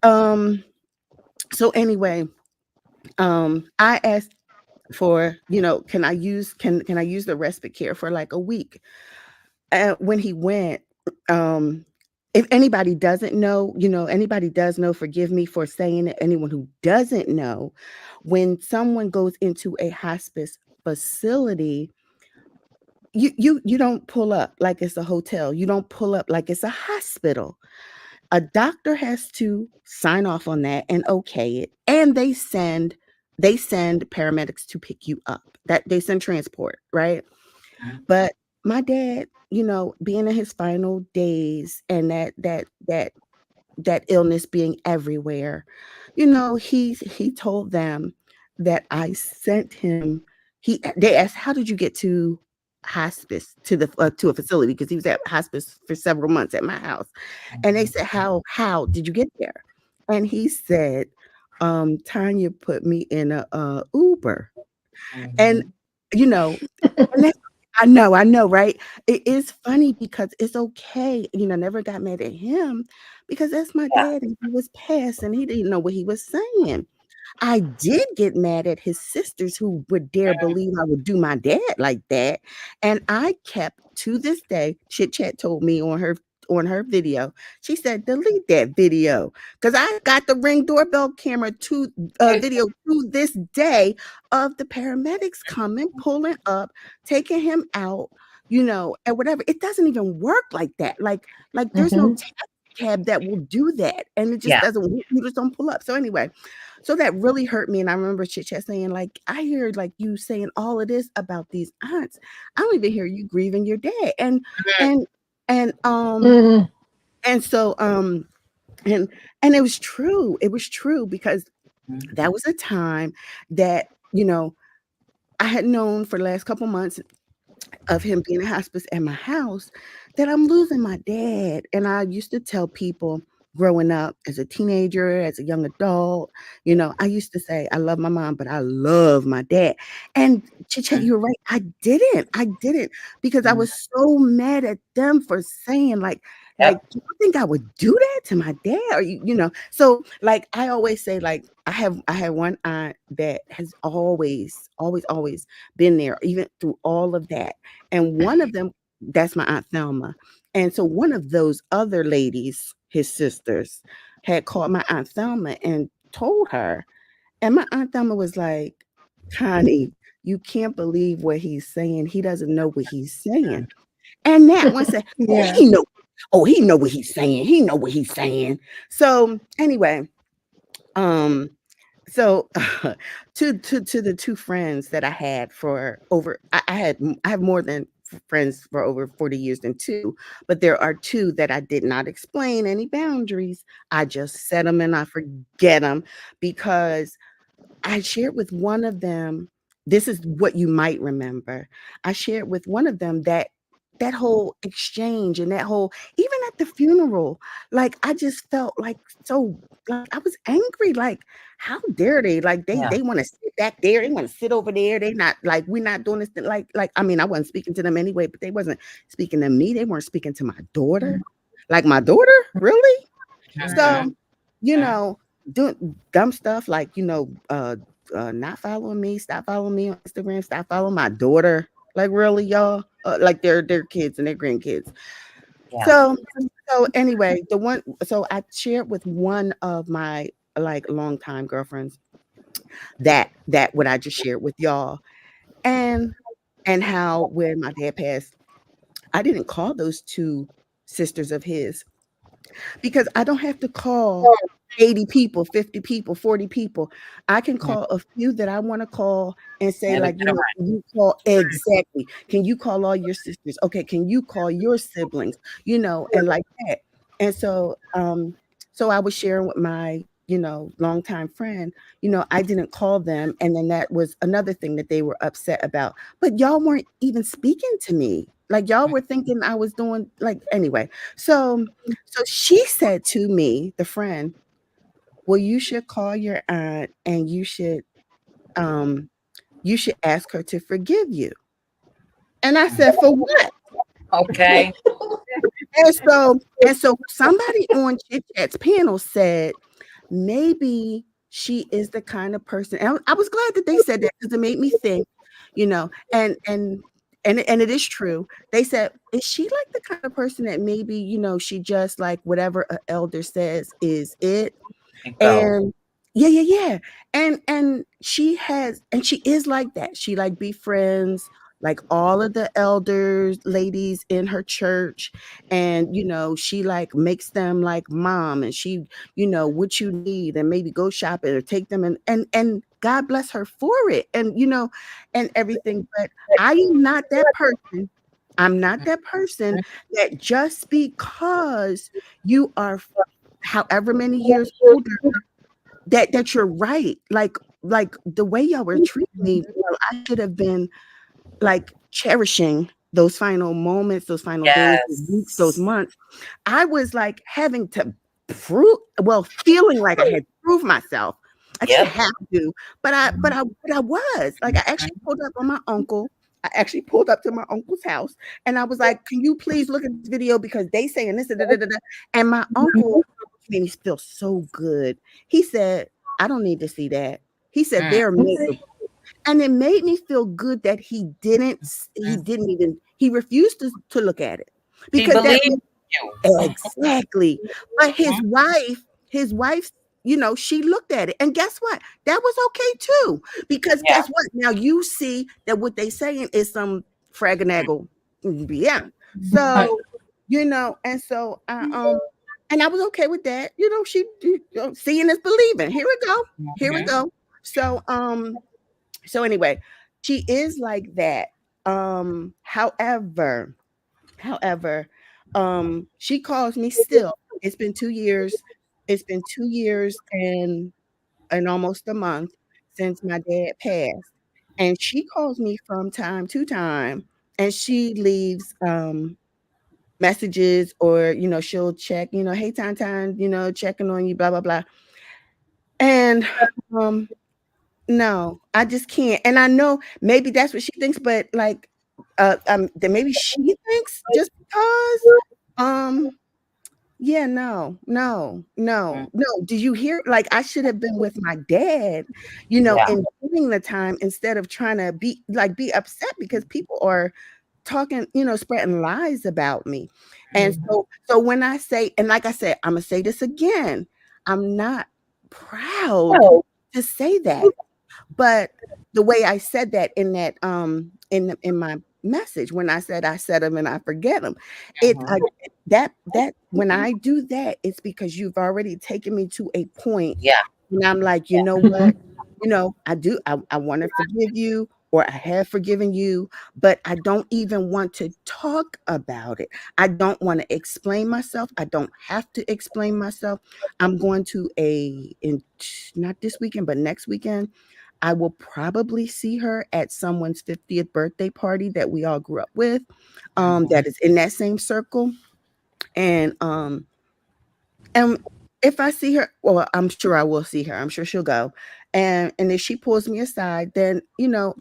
um so anyway, I asked for, can I use the respite care for like a week? When he went, um, if anybody doesn't know, anybody does know, forgive me for saying it. Anyone who doesn't know, when someone goes into a hospice facility, you don't pull up like it's a hotel. You don't pull up like it's a hospital. A doctor has to sign off on that and okay it, and they send paramedics to pick you up. That they send transport, right? But my dad, being in his final days, and that illness being everywhere, he told them that I sent him. They asked, "How did you get to hospice, to a facility?" Because he was at hospice for several months at my house, and they said, "How did you get there?" And he said, "Tanya put me in a Uber," and you know, and that's I know, right? It is funny because it's okay, never got mad at him because that's my dad and he was past and he didn't know what he was saying. I did get mad at his sisters who would dare believe I would do my dad like that. And I kept, to this day, Chit Chat told me on her video, she said, delete that video. Because I got the Ring doorbell camera to video to this day of the paramedics coming, pulling up, taking him out, and whatever. It doesn't even work like that. Like there's no cab that will do that. And it just doesn't, you just don't pull up. So anyway, so that really hurt me. And I remember Chit Chat saying, like, I hear like you saying all of this about these aunts. I don't even hear you grieving your dad. And and Mhm. and so and it was true. It was true because that was a time that, I had known for the last couple months of him being in hospice at my house that I'm losing my dad. And I used to tell people growing up as a teenager, as a young adult, I used to say, I love my mom, but I love my dad. And Chichet, you're right. I didn't because I was so mad at them for saying do you think I would do that to my dad? Or so like I always say, like I have one aunt that has always been there, even through all of that. And one of them, that's my Aunt Thelma. And so one of those other ladies, his sisters, had called my Aunt Thelma and told her. And my Aunt Thelma was like, Connie, you can't believe what he's saying. He doesn't know what he's saying. And that one said, Oh, Yeah. he know what he's saying. He know what he's saying. So anyway, um, so to the two friends that I had for over I have more than friends for over 40 years than two, but there are two that I did not explain any boundaries. I just set them and I forget them because I shared with one of them, this is what you might remember. I shared with one of them that whole exchange and that whole, even at the funeral, like I just felt like so, like I was angry. Like, how dare they? Like they want to sit back there, they want to sit over there. They not like, we're not doing this thing. Like I mean, I wasn't speaking to them anyway, but they wasn't speaking to me. They weren't speaking to my daughter. Like my daughter, really? So, you know, doing dumb stuff like, not following me, stop following me on Instagram, stop following my daughter. Like really, y'all? Like their kids and their grandkids. So so anyway, so I shared with one of my like longtime girlfriends that what I just shared with y'all. And how when my dad passed, I didn't call those two sisters of his because I don't have to call 80 people, 50 people, 40 people. I can call a few that I want to call and say, like, can you call exactly? Can you call all your sisters? Okay, can you call your siblings? And like that. And so I was sharing with my, longtime friend, I didn't call them. And then that was another thing that they were upset about. But y'all weren't even speaking to me. Like y'all were thinking I was doing like anyway. So she said to me, the friend, well, you should call your aunt and you should ask her to forgive you. And I said, for what? Okay. And so somebody on Chit Chat's panel said, maybe she is the kind of person, and I was glad that they said that because it made me think, and it is true. They said, is she like the kind of person that maybe, she just like whatever an elder says is it? You go. And yeah. And she is like that. She like befriends like all of the elders, ladies in her church. And she like makes them like mom, and she, what you need, and maybe go shopping or take them, and God bless her for it. And and everything. But I am not that person. I'm not that person that just because you are however many years older, that you're right. Like the way y'all were treating me, I should have been like cherishing those final moments, those final days, those weeks, those Yes. months. I was like having to feeling like I had to prove myself. I didn't Yep. have to, but I was like, I actually pulled up on my uncle. I actually pulled up to my uncle's house, and I was like, "Can you please look at this video because they saying this?" And my uncle made me feel so good. He said, "I don't need to see that." He said, Mm. "They're miserable." And it made me feel good that he refused to look at it, He because that believed meant you. exactly. But Mhm. his wife, she looked at it, and guess what? That was okay too, because Yeah. guess what? Now you see that what they saying is some fraganaggle, yeah. Right. So and so and I was okay with that. Seeing is believing. Here we go. Here we Mhm. go. So anyway, she is like that. However, she calls me still. It's been 2 years. It's been 2 years and almost a month since my dad passed. And she calls me from time to time, and she leaves messages, or she'll check, hey Tan, checking on you, blah blah blah. And um no, I just can't. And I know maybe that's what she thinks, but like, then maybe she thinks just because, um, yeah, no. Did you hear? Like, I should have been with my dad, Yeah. and giving the time instead of trying to be upset because people are talking, spreading lies about me. And so when I say, and like I said, I'm gonna say this again, I'm not proud to say that. But the way I said that in that in my message, when I said them and I forget them, it Mhm. that when I do that, it's because you've already taken me to a point, Yeah. and I'm like, you know what, I want to forgive you, or I have forgiven you, but I don't even want to talk about it. I don't want to explain myself. I don't have to explain myself. I'm going to not this weekend, but next weekend. I will probably see her at someone's 50th birthday party that we all grew up with, Mhm. that is in that same circle. And if I see her, well, I'm sure I will see her. I'm sure she'll go. And if she pulls me aside, then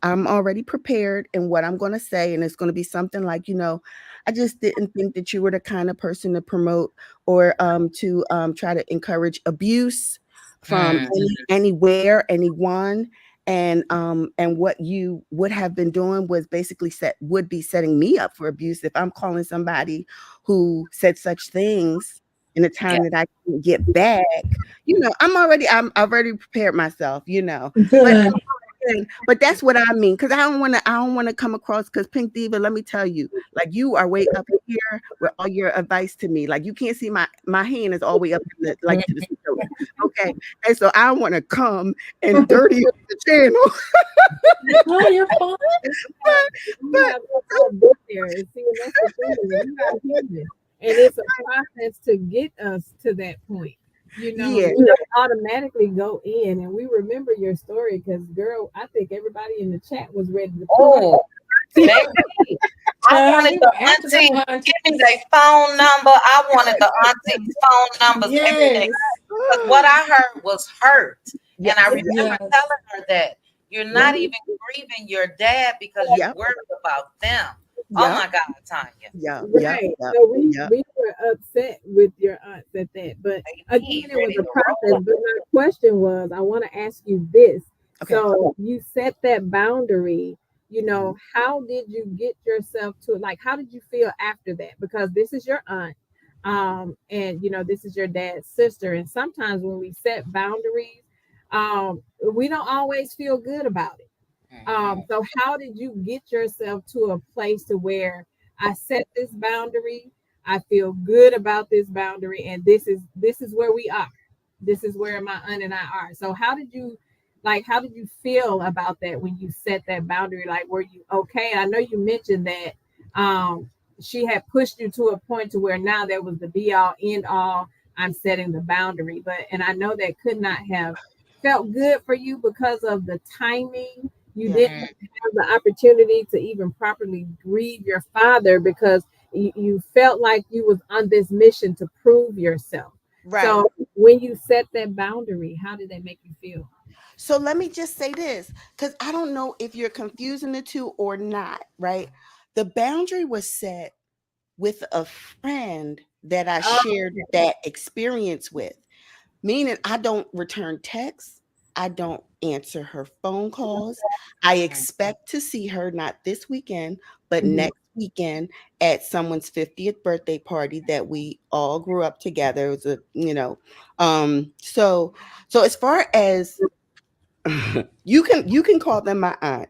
I'm already prepared in what I'm going to say, and it's going to be something like, I just didn't think that you were the kind of person to promote, or to try to encourage abuse from Mm. anywhere, anyone. And what you would have been doing was basically would be setting me up for abuse if I'm calling somebody who said such things in a Yeah. time that I can get back. I've already prepared myself, but Good. but that's what I mean, because I don't want to come across, because Pink Diva, let me tell you, like, you are way up here with all your advice to me. Like, you can't see my hand is all the way up in to the shoulder. Okay. And so I don't want to come and dirty up the channel. No, you're fine. but You have to get there. And see, and that's the thing. We are human. And it's a process to get us to that point. yeah, You don't automatically go in. And we remember your story because, girl, I think everybody in the chat was ready to pull her. Oh, baby. I Child, wanted we the were after them auntie, aunties. give me their phone number. I wanted the auntie's phone numbers, everything. Yes. Because what I heard was hurt. And I yes, remember Yes. telling her that you're yep, not even grieving your dad because you're yep, worried about them. Oh Yep. my God, Tanya. Yep. Yep. Right. Yep. So we Yep. we were upset with your aunts at that. But He again, it was ready a to process. roll. But my question was, I want to ask you this. Okay. So you set that boundary, Mhm. how did you get yourself to like how did you feel after that? Because this is your aunt. And this is your dad's sister. And sometimes when we set boundaries, we don't always feel good about it. Mhm. So how did you get yourself to a place to where I set this boundary, I feel good about this boundary, and this is where we are. This is where my aunt and I are. So how did you feel about that when you set that boundary? Like were you okay? I know you mentioned that she had pushed you to a point to where now that was the be all end all. I'm setting the boundary, but and I know that could not have felt good for you because of the timing. You Yeah. didn't Mhm. have the opportunity to even properly grieve your father because you felt like you was on this mission to prove yourself. Right. So when you set that boundary, how did that make you feel? So let me just say this, because I don't know if you're confusing the two or not, right? The boundary was set with a friend that I Oh, shared that experience with, meaning I don't return texts. I don't answer her phone calls. I Mhm. expect to see her not this weekend, but mhm, next weekend at someone's 50th birthday party that we all grew up together. It was so as far as you can call them my aunt.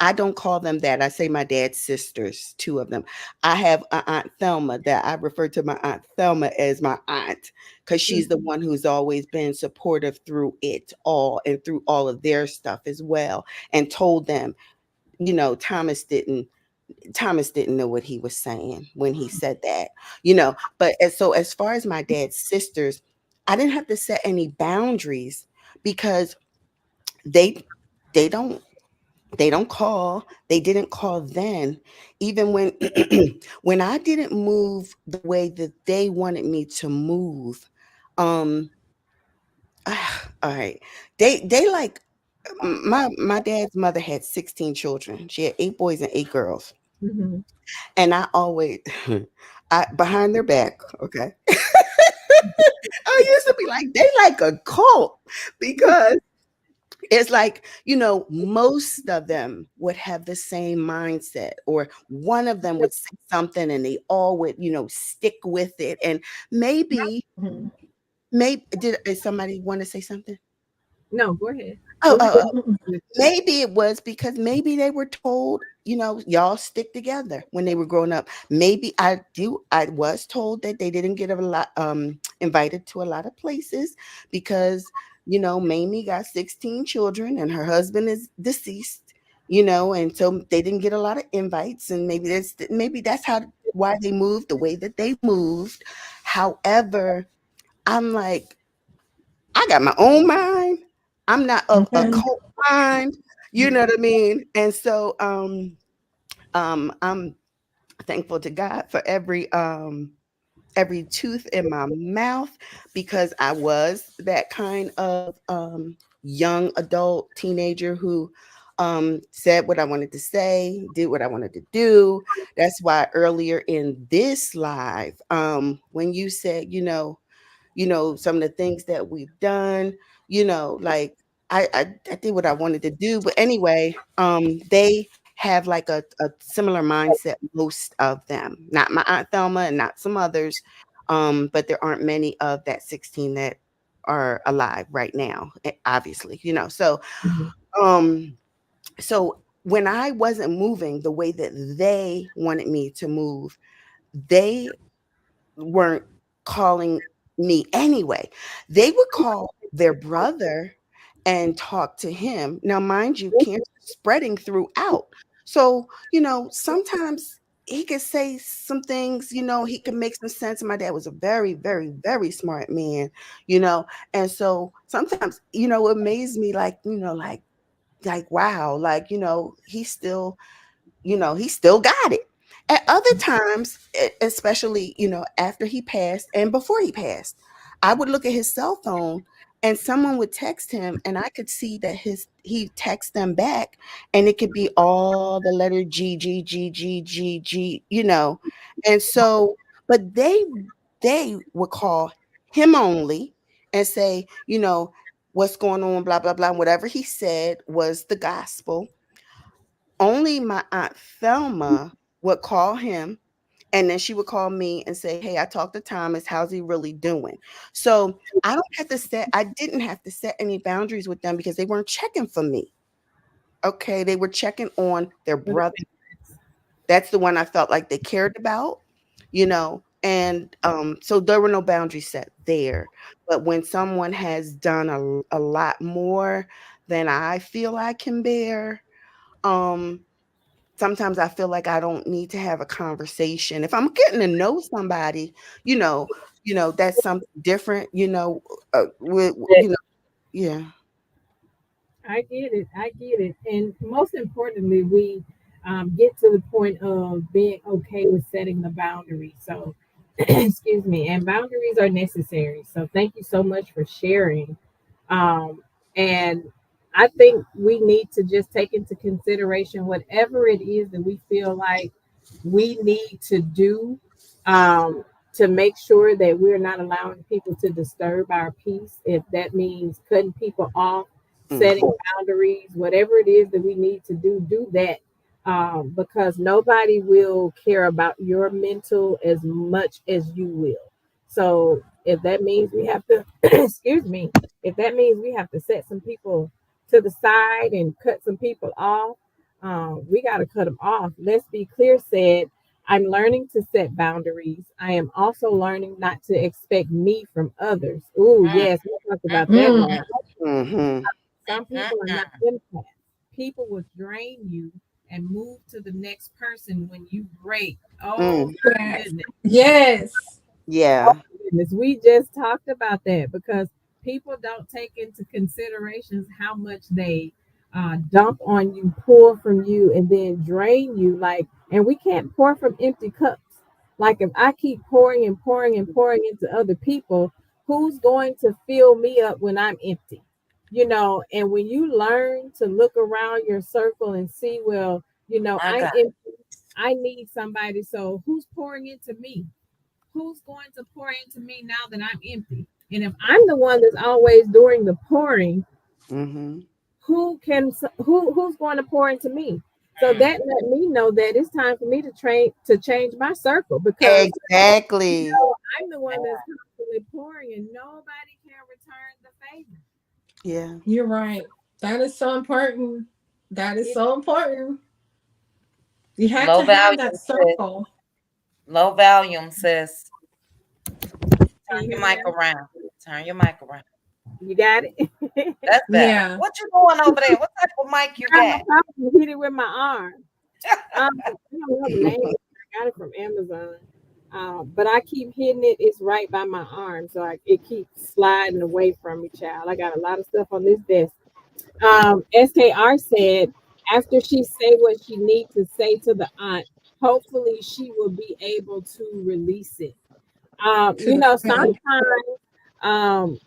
I don't call them that. I say my dad's sisters, two of them. I have a Aunt Thelma that I refer to my Aunt Thelma as my aunt because she's the one who's always been supportive through it all and through all of their stuff as well. And told them, Thomas didn't know what he was saying when he said that. But as far as my dad's sisters, I didn't have to set any boundaries because they they don't they don't call. They didn't call then. Even when when I didn't move the way that they wanted me to move. um all right. They like my dad's mother had 16 children. She had 8 boys and 8 girls. mhm. And I always I behind their back, okay. I used to be like, they like a cult because it's like, most of them would have the same mindset, or one of them would say something and they all would, stick with it. And maybe, Mhm. is somebody want to say something? No, go ahead. Oh, Go oh, ahead. maybe it was because maybe they were told, y'all stick together when they were growing up. Maybe I was told that they didn't get a lot invited to a lot of places because, Mamie got 16 children and her husband is deceased, and so they didn't get a lot of invites, and maybe that's how why they moved the way that they moved. However, I'm like, I got my own mind. I'm not of a Okay. cult mind. You know what I mean? And so I'm thankful to God for every tooth in my mouth because I was that kind of young adult teenager who said what I wanted to say, did what I wanted to do. That's why earlier in this live, when you said, some of the things that we've done, like I did what I wanted to do. But anyway, they have like a similar mindset, most of them, not my Aunt Thelma and not some others. But there aren't many of that 16 that are alive right now, obviously, Mhm. um, so when I wasn't moving the way that they wanted me to move, they weren't calling me anyway. They would call their brother and talk to him. Now, mind you, cancer spreading throughout. So, sometimes he could say some things, he could make some sense. And my dad was a very, very, very smart man, you know. And so sometimes, it amazed me like wow, like, he still got it. At other times, especially, after he passed and before he passed, I would look at his cell phone and someone would text him, and I could see that he texts them back, and it could be all the letter G, and so, but they would call him only and say, what's going on, blah blah blah. And whatever he said was the gospel. Only my aunt Thelma would call him, and then she would call me and say, hey, I talked to Thomas, how's he really doing? So I didn't have to set any boundaries with them because they weren't checking for me. Okay, they were checking on their brother. That's the one I felt like they cared about, and so there were no boundaries set there. But when someone has done a lot more than I feel I can bear, sometimes I feel like I don't need to have a conversation. If I'm getting to know somebody, that's something different, yeah. I get it. I get it. And most importantly, we get to the point of being okay with setting the boundaries. So, excuse me, and boundaries are necessary. So, thank you so much for sharing. And I think we need to just take into consideration whatever it is that we feel like we need to do to make sure that we're not allowing people to disturb our peace. If that means cutting people off, setting boundaries, whatever it is that we need to do that. Because nobody will care about your mental as much as you will. So if that means we have to, excuse me, if that means we have to set some people to the side and cut some people off, we got to cut them off. Let's be clear, said, I'm learning to set boundaries. I am also learning not to expect me from others. Oh, yes, we talked about that Mm. last. Mm-hmm. Some people are not empaths. People will drain you and move to the next person when you break. Oh, my Yes. goodness. Yes. Yeah. Goodness, we just talked about that because people don't take into considerations how much they dump on you, pour from you, and then drain you. Like, and we can't pour from empty cups. Like, if I keep pouring and pouring and pouring into other people, who's going to fill me up when I'm empty? And when you learn to look around your circle and see, well, My I'm God. empty, I need somebody. So who's pouring into me? Who's going to pour into me now that I'm empty? And if I'm the one that's always doing the pouring, Mm-hmm. who's going to pour into me? So that let me know that it's time for me to change my circle because Exactly. I'm the one that's constantly pouring and nobody can return the favor. Yeah. You're right. That is so important. That is It, so important. You have Low to have volume, that sis. circle. Low volume, sis. can Turn you your hear me mic now? around. Turn your mic around. You got it. That's better. Yeah. What you doing over there? What type of mic you I'm got? probably hit it with my arm. I don't know the name. I got it from Amazon. But I keep hitting it. It's right by my arm, so it keeps sliding away from me, child. I got a lot of stuff on this desk. SKR said after she say what she needs to say to the aunt, hopefully she will be able to release it. To the family. Sometimes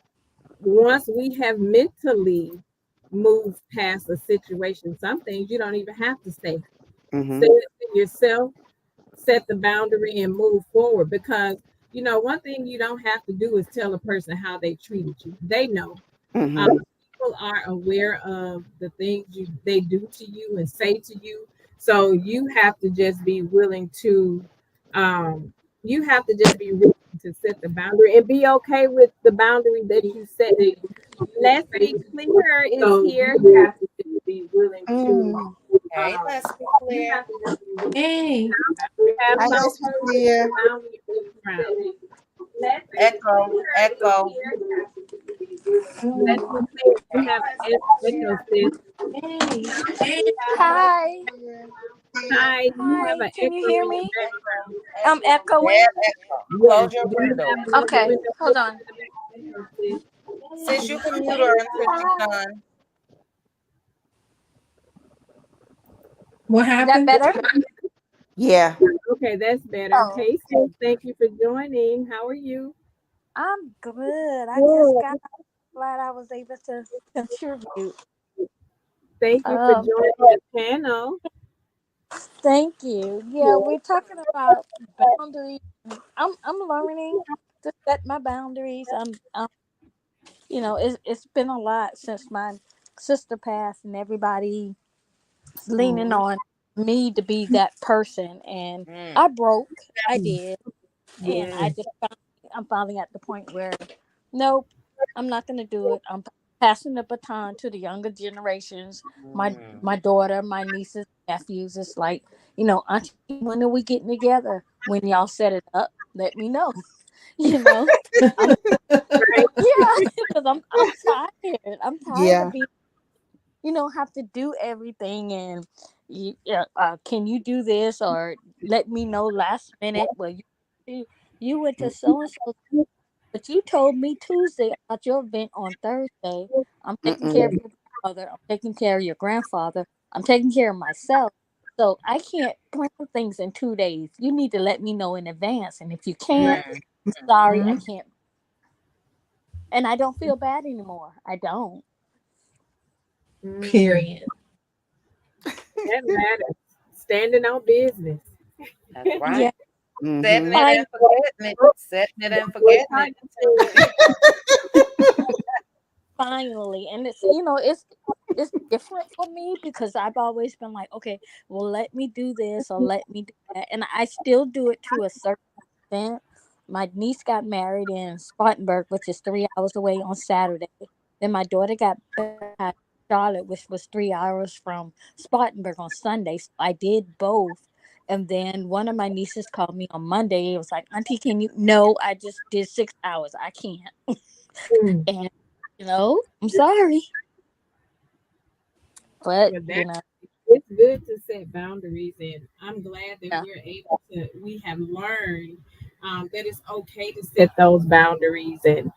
once we have mentally moved past a situation, some things you don't even have to say. Say Mm-hmm. it to yourself, set the boundary and move forward because one thing you don't have to do is tell a person how they treated you. They know. Mm-hmm. People are aware of the things they do to you and say to you, so you have to just be willing to set the boundary and be okay with the boundary that you set. Let's be clear is here. You have to just be willing to Mm. Hey, let's be you clear. have to just be willing Hey. to have I no just be clear. boundary around. Let's be Echo, clear is echo. here. Let's be clear. You have an echo, sis. Hey. Hi. Hi, you have Hi. an Can you echo hear in the me? background. I'm echoing. Dead echo. Yes. Close your Do you window. have a little Okay. window Hold open on. in the background, sis? Sis, you can mute her until she's done. What Is that happened? better? Yeah. Okay, that's better. Oh, Hey, sis, thank you for joining. How are you? I'm good. I just Good. got. glad I was able to contribute. Thank you for Um, joining the panel. Thank you. Yeah, we're talking about boundaries. I'm learning to set my boundaries. It's been a lot since my sister passed, and everybody leaning Oh, on me to be that person, and Mm. I broke. I did, and yes. I'm finally at the point where, nope, I'm not gonna do it. I'm passing the baton to the younger generations. My Mm. my daughter, my nieces, nephews. It's like, Auntie, when are we getting together? When y'all set it up, let me know. you know, I'm Right. yeah, because I'm tired. I'm tired of Yeah. being, have to do everything, and can you do this, or let me know last minute? Well, you went to so and so, but you told me Tuesday about your event on Thursday. I'm taking care of Mm-mm. your grandmother. I'm taking care of your grandfather. I'm taking care of myself. So I can't plan things in 2 days. You need to let me know in advance. And if you can't, Mm. I'm sorry, I Mhm. can't. And I don't feel bad anymore. I don't. Mm. Period. That matters. Standing on business. That's right. Yeah. Setting Mm-hmm. it Fine. and forgetting it. Setting it and What forgetting it. time is it? Finally, and it's different for me because I've always been like, okay, well, let me do this or let me do that, and I still do it to a certain extent. My niece got married in Spartanburg, which is 3 hours away, on Saturday. Then my daughter got baptized in Charlotte, which was 3 hours from Spartanburg, on Sunday. So I did both. And then one of my nieces called me on Monday. It was like, Auntie, can you? No, I just did 6 hours. I can't. Mm. And I'm sorry, but Well, that it's good to set boundaries, and I'm glad that yeah, we're able to. We have learned that it's okay to set those boundaries, and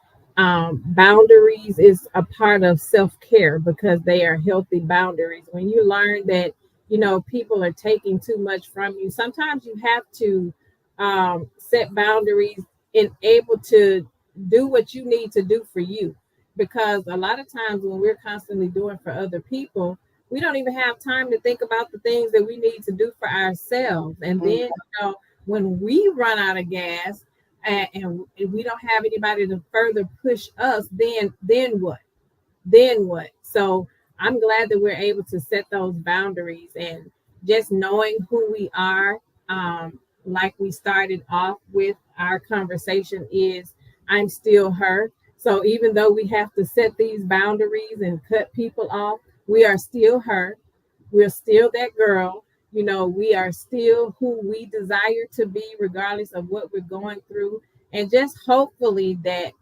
boundaries is a part of self care because they are healthy boundaries. When you learn that people are taking too much from you, sometimes you have to set boundaries and able to do what you need to do for you. Because a lot of times when we're constantly doing for other people, we don't even have time to think about the things that we need to do for ourselves. And then, when we run out of gas and we don't have anybody to further push us, then what? Then what? So I'm glad that we're able to set those boundaries and just knowing who we are. Like we started off with, our conversation is I'm still her. So even though we have to set these boundaries and cut people off, we are still her. We're still that girl. We are still who we desire to be, regardless of what we're going through. And just hopefully, when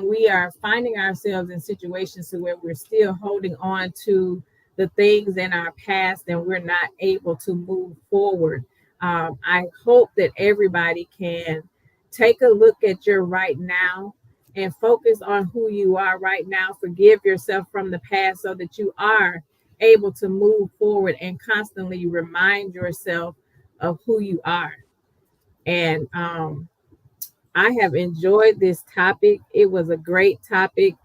we are finding ourselves in situations to where we're still holding on to the things in our past and we're not able to move forward. I hope that everybody can take a look at your right now and focus on who you are right now. Forgive yourself from the past so that you are able to move forward and constantly remind yourself of who you are. And I have enjoyed this topic. It was a great topic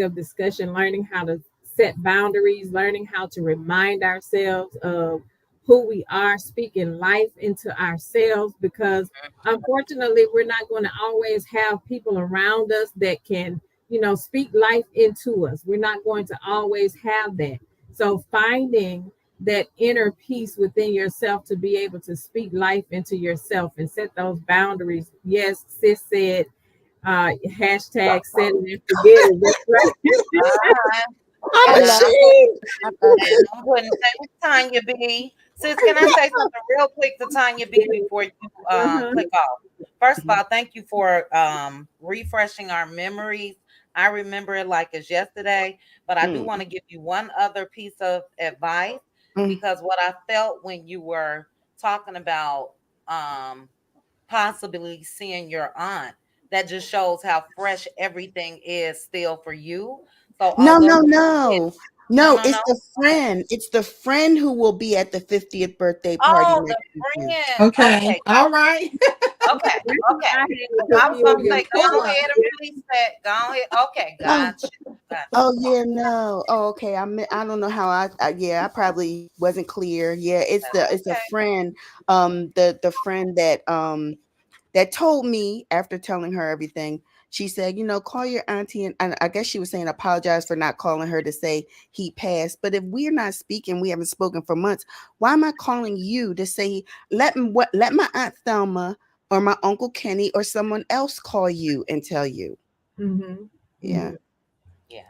of discussion, learning how to set boundaries, learning how to remind ourselves of who we are, speaking life into ourselves, because unfortunately, we're not going to always have people around us that can, speak life into us. We're not going to always have that. So finding that inner peace within yourself to be able to speak life into yourself and set those boundaries. Yes, sis said, hashtag set it and forget it. That's right. Uh-huh. I'm And I love it. ashamed. I love and it. I'm putting thanks Tanya B. Sis, can I say something real quick to Tanya B before you Uh-huh. click off? First of all, thank you for refreshing our memories. I remember it like it's yesterday, but I do Mm, want to give you one other piece of advice, mm. because what I felt when you were talking about possibly seeing your aunt, that just shows how fresh everything is still for you. So No, although no, no. I No, don't it's know. the friend. It's the friend who will be at the 50th birthday party Oh, the next weekend. friend. Okay. Okay, All right. okay, That's what okay. I had it 'Cause I was confused gonna You're with say, cool go too. one. ahead and release that. Go ahead. Okay, Oh, gotcha. Gotcha. oh yeah, no. Oh, okay. I don't know how yeah, I probably wasn't clear. Yeah, That's it's a okay. friend. The friend that told me after telling her everything. She said, call your auntie, and I guess she was saying apologize for not calling her to say he passed. But if we're not speaking, we haven't spoken for months. Why am I calling you to say let my aunt Thelma or my uncle Kenny or someone else call you and tell you? Mm-hmm. Yeah. Yeah.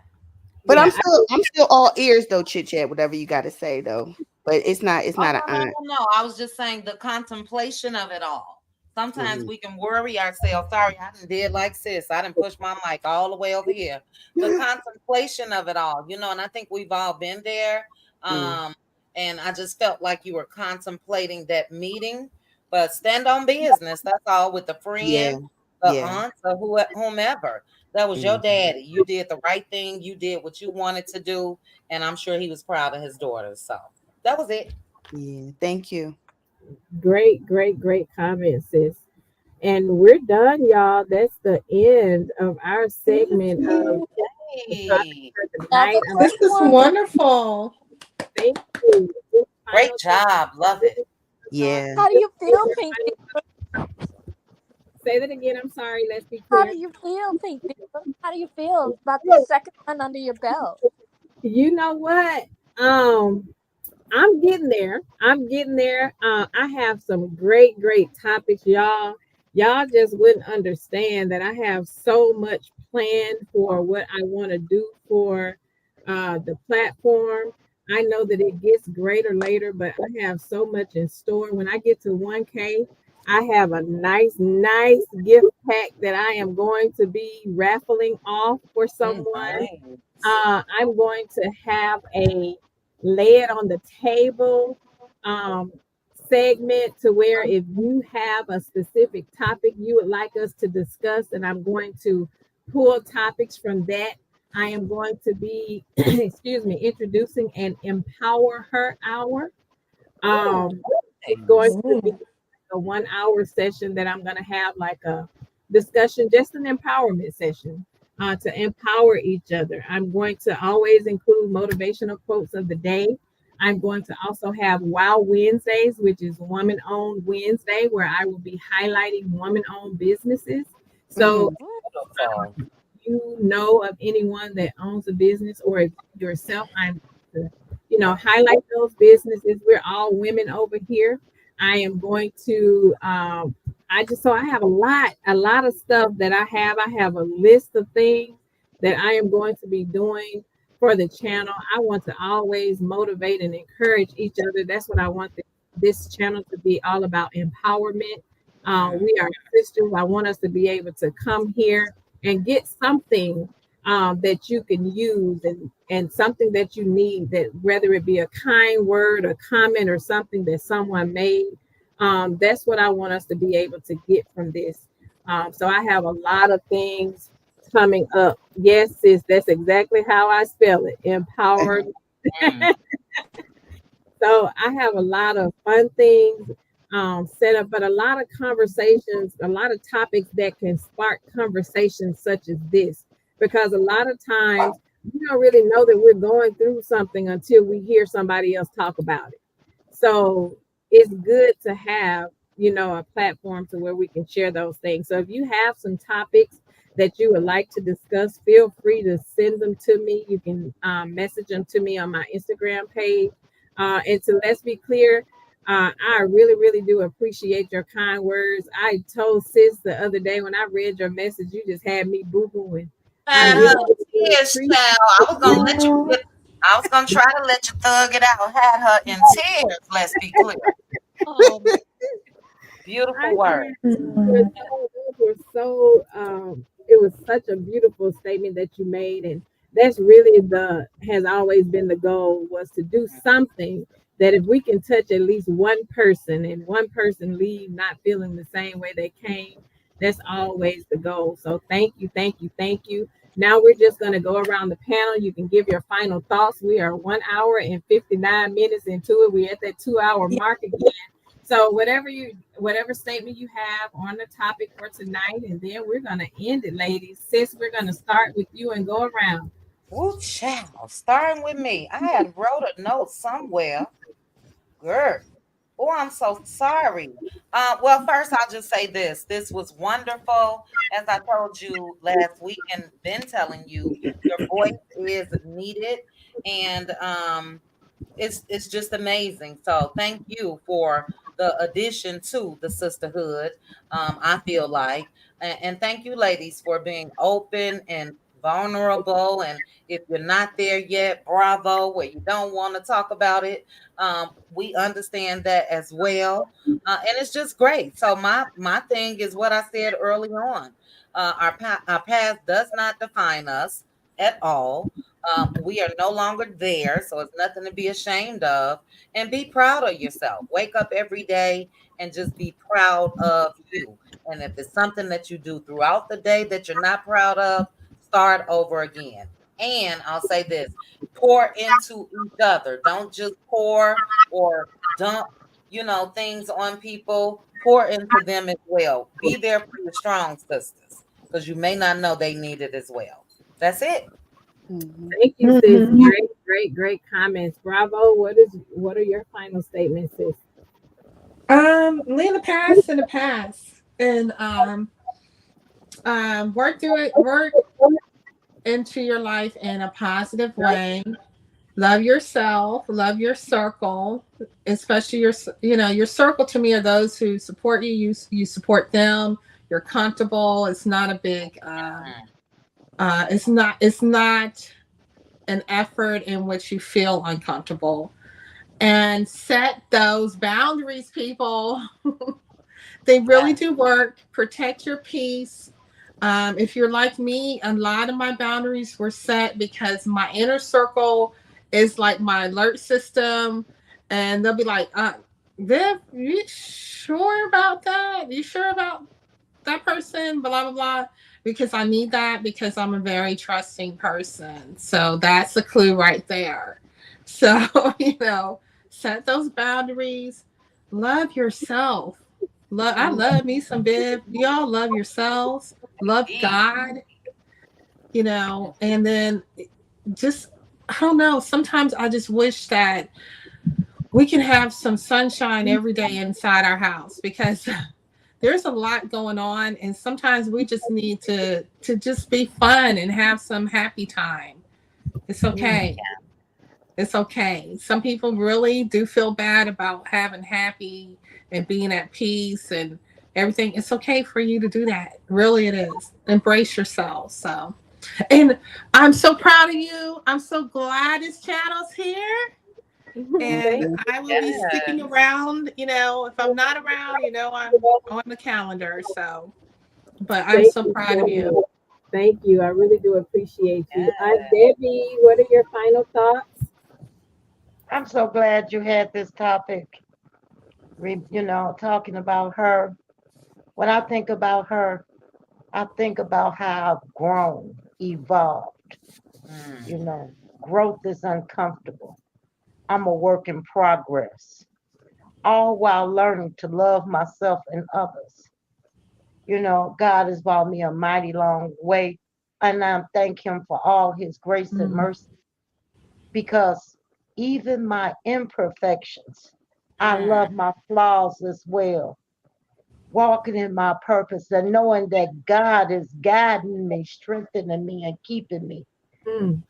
But Yeah, I'm still all ears though, chit chat, whatever you got to say though. But it's Oh not an no, no, aunt. no, no. I was just saying the contemplation of it all. Sometimes Mhm. we can worry ourselves. Sorry, I didn't did like sis. I didn't push my mic all the way over here. The contemplation of it all, and I think we've all been there. Mm. Um, and I just felt like you were contemplating that meeting, but stand on business. That's all with the Yeah. friend, the Yeah. aunt, or whomever. That was your Mm. daddy. You did the right thing. You did what you wanted to do, and I'm sure he was proud of his daughters. So that was it. Yeah. Thank you. great, great, great comment, sis. And we're done, y'all. That's the end of our Thank segment of you. the topic Hey, for the Have night. a I'm This great is so one. wonderful. thank you. This great final thought, job. Love it. Yeah. How do you feel, your Pink? say that again. I'm sorry. Let's be How clear. do you feel, Pink? How do you feel about the second one under your belt? You know what? Um, I'm getting there. I'm getting there. I have some great, great topics, y'all. Y'all just wouldn't understand that I have so much planned for what I want to do for the platform. I know that it gets greater later, but I have so much in store. When I get to 1K, I have a nice, nice gift pack that I am going to be raffling off for someone. Nice. I'm going to have a lay it on the table um, segment to where if you have a specific topic you would like us to discuss, and I'm going to pull topics from that. I am going to be, excuse me, introducing an empower her hour. Ooh, Um, it's going nice. to be Mm. a 1 hour session that I'm going to have like a discussion, just an empowerment session to empower each other. I'm going to always include motivational quotes of the day. I'm going to also have Wow Wednesdays, which is Woman Owned Wednesday, where I will be highlighting woman owned businesses. So Hmm. Beautiful. you know of anyone that owns a business or if yourself, I'm to, highlight those businesses. We're all women over here. I am going to I have a lot of stuff that I have. I have a list of things that I am going to be doing for the channel. I want to always motivate and encourage each other. That's what I want this channel to be all about, empowerment. We are sisters. I want us to be able to come here and get something that you can use and something that you need, that whether it be a kind word, a comment, or something that someone made. That's what I want us to be able to get from this. So I have a lot of things coming up. Yes, sis, that's exactly how I spell it. Empower. Mm, So I have a lot of fun things set up, but a lot of conversations, a lot of topics that can spark conversations such as this. Because a lot of times we don't really know that we're going through something until we hear somebody else talk about it. So it's good to have, a platform to where we can share those things. So if you have some topics that you would like to discuss, feel free to send them to me. You can message them to me on my Instagram page. And so let's be clear, I really, really do appreciate your kind words. I told sis the other day when I read your message, you just had me boo-hooing. I had really, her really tears, appreciate child. it. I was gonna try to let you thug it out. Had her in tears. Let's be clear. Oh, I Beautiful did. word. Mm. It was such a beautiful statement that you made. And that's really has always been the goal, was to do something that if we can touch at least one person and one person leave not feeling the same way they came, that's always the goal. So thank you, thank you, thank you. Now we're just going to go around the panel. You can give your final thoughts. We are 1 hour and 59 minutes into it. We're at that 2 hour mark again. So whatever statement you have on the topic for tonight, and then we're going to end it, ladies. Sis, we're going to start with you and go around. Woo child, starting with me. I had wrote a note somewhere. Girl. Oh, I'm so sorry. Well, first I'll just say this. This was wonderful. As I told you last week and been telling you, your voice is needed. And it's just amazing. So thank you for the addition to the sisterhood. I feel like, and thank you, ladies, for being open and vulnerable. And if you're not there yet, bravo. Where you don't want to talk about it, we understand that as well, and it's just great. So my thing is what I said early on. Our past does not define us at all. We are no longer there, so it's nothing to be ashamed of. And be proud of yourself. Wake up every day and just be proud of you. And if it's something that you do throughout the day that you're not proud of, start over again. And I'll say this, pour into each other. Don't just pour or dump, things on people. Pour into them as well. Be there for your strong sisters because you may not know they need it as well. That's it. Mhm. Thank you, sis. Great comments. Bravo. What are your final statements, sis? Leave the past in the past, and work through it. Work into your life in a positive way. Love yourself. Love your circle, especially your circle. To me, are those who support you. You support them. You're comfortable. It's not a big. It's not an effort in which you feel uncomfortable. And set those boundaries, people. They really Yeah. do work. Protect your peace. If you're like me, a lot of my boundaries were set because my inner circle is like my alert system. And they'll be like, Viv, you sure about that? You sure about that person? Blah, blah, blah. Because I need that because I'm a very trusting person. So that's a clue right there. So, set those boundaries. Love yourself. I love me some Viv. Y'all love yourselves. Love Indeed. God. And then just I don't know. Sometimes I just wish that we can have some sunshine every day inside our house because there's a lot going on, and sometimes we just need to just be fun and have some happy time. It's okay. It's okay. Some people really do feel bad about having happy and being at peace and everything. It's okay for you to do that. Really, it is. Embrace yourself. So, and I'm so proud of you. I'm so glad this channel's here. And Thank I will be sticking Yes. around. If I'm not around, I'm on the calendar. So, but I'm thank so you proud so of you. much. Thank you. I really do appreciate you. Aunt Yes. Debbie, what are your final thoughts? I'm so glad you had this topic. Talking about her. When I think about her, I think about how I've grown, evolved. You Mm. know, growth is uncomfortable. I'm a work in progress, all while learning to love myself and others. God has brought me a mighty long way, and I thank Him for all His grace and Mm, mercy because even my imperfections, I Mm. love my flaws as well. Walking in my purpose and knowing that God is guiding me, strengthening me, and keeping me. Mm,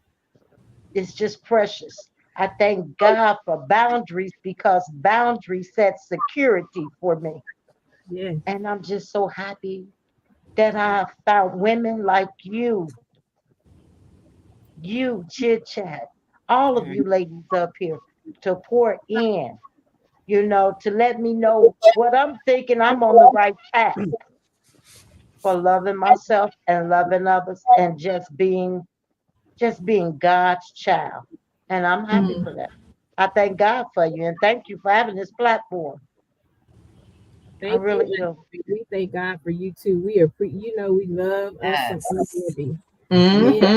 It's just precious. I thank God for boundaries because boundaries set security for me. yes. And I'm just so happy that I found women like you, Chit Chat, all of Mm. you ladies up here to pour in, to let me know what I'm thinking I'm on the right path for loving myself and loving others and just being God's child. And I'm happy mm. for that. I thank God for you and thank you for having this platform. I Thank you, really Aunt do. Debbie. We thank God for you too. We we love us some Aunt Yes. Debbie. Men Mm-hmm.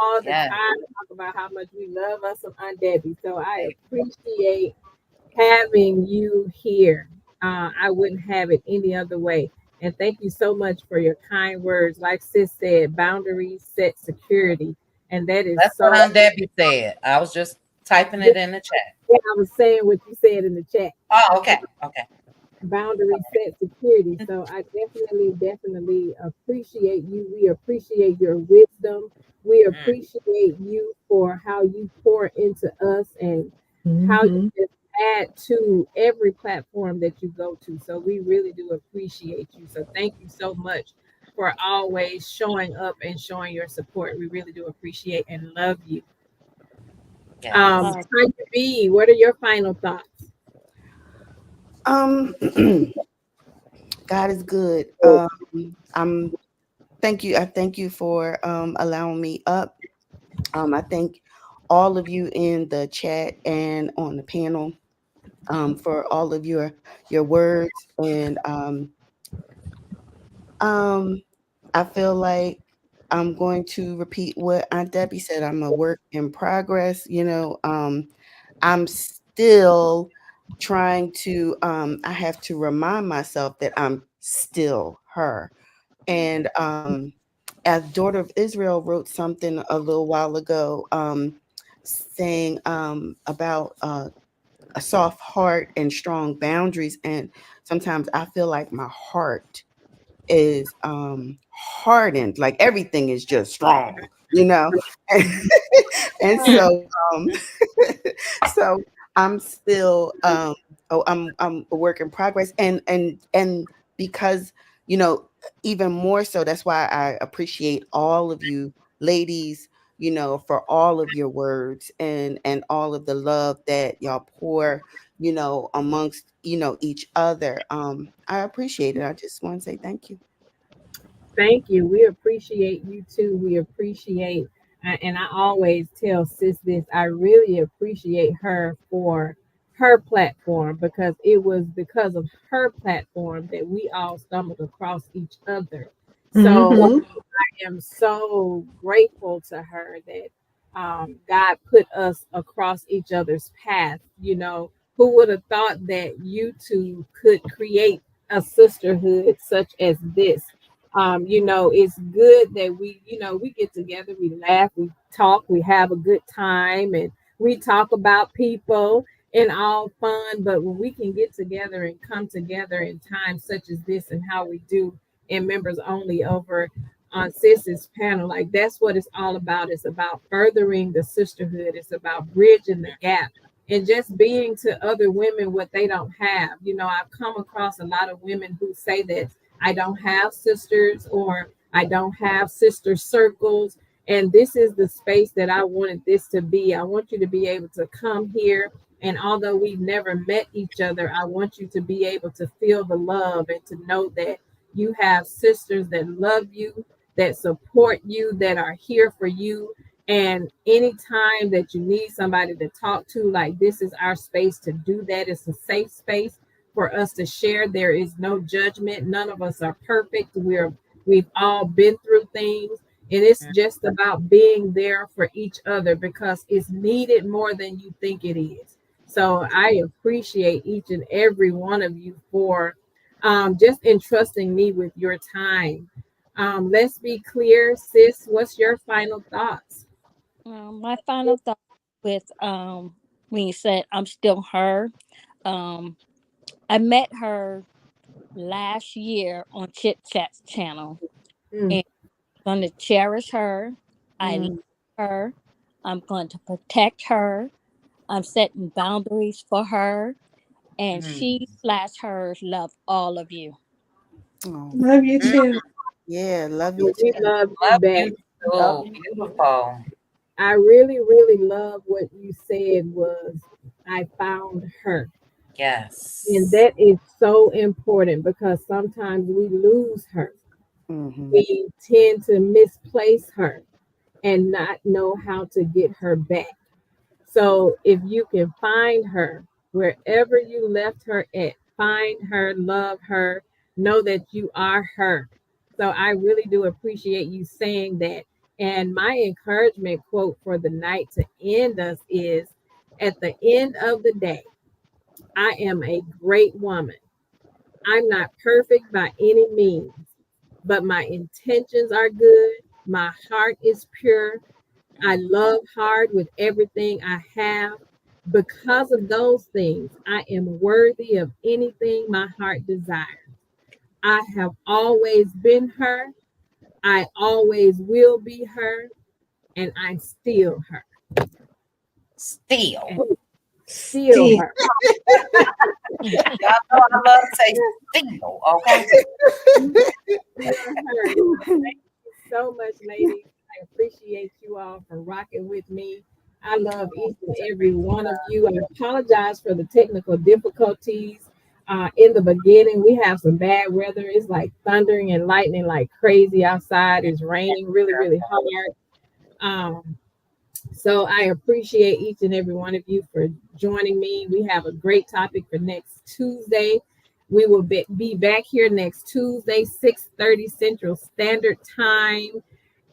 all the Yes. time talk about how much we love us some Aunt Debbie. So I appreciate having you here. I wouldn't have it any other way. And thank you so much for your kind words. Like Sis said, boundaries set security. And that is That's what so, Aunt Debbie said. I was just typing yeah, it in the chat. I was saying what you said in the chat. Oh, okay. Okay. Boundary set security. So I definitely appreciate you. We appreciate your wisdom. We Mm, appreciate you for how you pour into us and how you Mm-hmm. just add to every platform that you go to. So we really do appreciate you. So thank you so much for always showing up and showing your support. We really do appreciate and love you. yes. Uh, Tanya B, what are your final thoughts? Um, God is good. I'm thank you. I thank you for allowing me up. I thank all of you in the chat and on the panel for all of your words and um I feel like I'm going to repeat what Aunt Debbie said. I'm a work in progress. I'm still trying to I have to remind myself that I'm still her. And as Daughter of Israel wrote something a little while ago, saying about a soft heart and strong boundaries. And sometimes I feel like my heart is hardened, like everything is just strong, you know. And Mm, so so I'm still I'm a work in progress, and because you know even more so, that's why I appreciate all of you ladies, for all of your words and all of the love that y'all pour, amongst each other. I appreciate it. I just want to say thank you. Thank you. We appreciate you too. We appreciate, and I always tell Sis this, I really appreciate her for her platform because it was because of her platform that we all stumbled across each other. So Mm-hmm. I am so grateful to her that God put us across each other's path. Who would have thought that you two could create a sisterhood such as this? It's good that we get together, we laugh, we talk, we have a good time, and we talk about people and all fun. But when we can get together and come together in times such as this and how we do in members only over on Sis's panel, like that's what it's all about. It's about furthering the sisterhood, it's about bridging the gap and just being to other women what they don't have. I've come across a lot of women who say that I don't have sisters or I don't have sister circles. And this is the space that I wanted this to be. I want you to be able to come here. And although we've never met each other, I want you to be able to feel the love and to know that you have sisters that love you, that support you, that are here for you. And anytime that you need somebody to talk to, like this is our space to do that. It's a safe space for us to share. There is no judgment. None of us are perfect. We've all been through things. And it's mm, just about being there for each other because it's needed more than you think it is. So I appreciate each and every one of you for just entrusting me with your time. Let's be clear, sis. What's your final thoughts? my final thought with when you said I'm still her. Um, I met her last year on Chit Chat's channel, Mm, and I'm going to cherish her. I love Mm. her. I'm going to protect her. I'm setting boundaries for her, and mm, she slash hers love all of you. Oh, Love you mm. too. yeah, love you we too. love you Love back. you Love too. you too. Beautiful. I really, really love what you said was I found her. And Yes. that is so important because sometimes we lose her. Hmm. We tend to misplace her and not know how to get her back. So if you can find her wherever you left her at, find her, love her, know that you are her. So I really do appreciate you saying that. And my encouragement quote for the night to end us is, at the end of the day, I am a great woman. I'm not perfect by any means, but my intentions are good. My heart is pure. I love hard with everything I have. Because of those things, I am worthy of anything my heart desires. I have always been her. I always will be her, and I'm still her. Still. Still Steve. her. Y'all know I love to say still, okay? Still her. Thank you so much, ladies. I appreciate you all for rocking with me. I love each and every one of you. I apologize for the technical difficulties. In the beginning, we have some bad weather. It's like thundering and lightning like crazy outside. It's raining really, really hard. Um, So I appreciate each and every one of you for joining me. We have a great topic for next Tuesday. We will be back here next Tuesday, 6:30 Central Standard Time.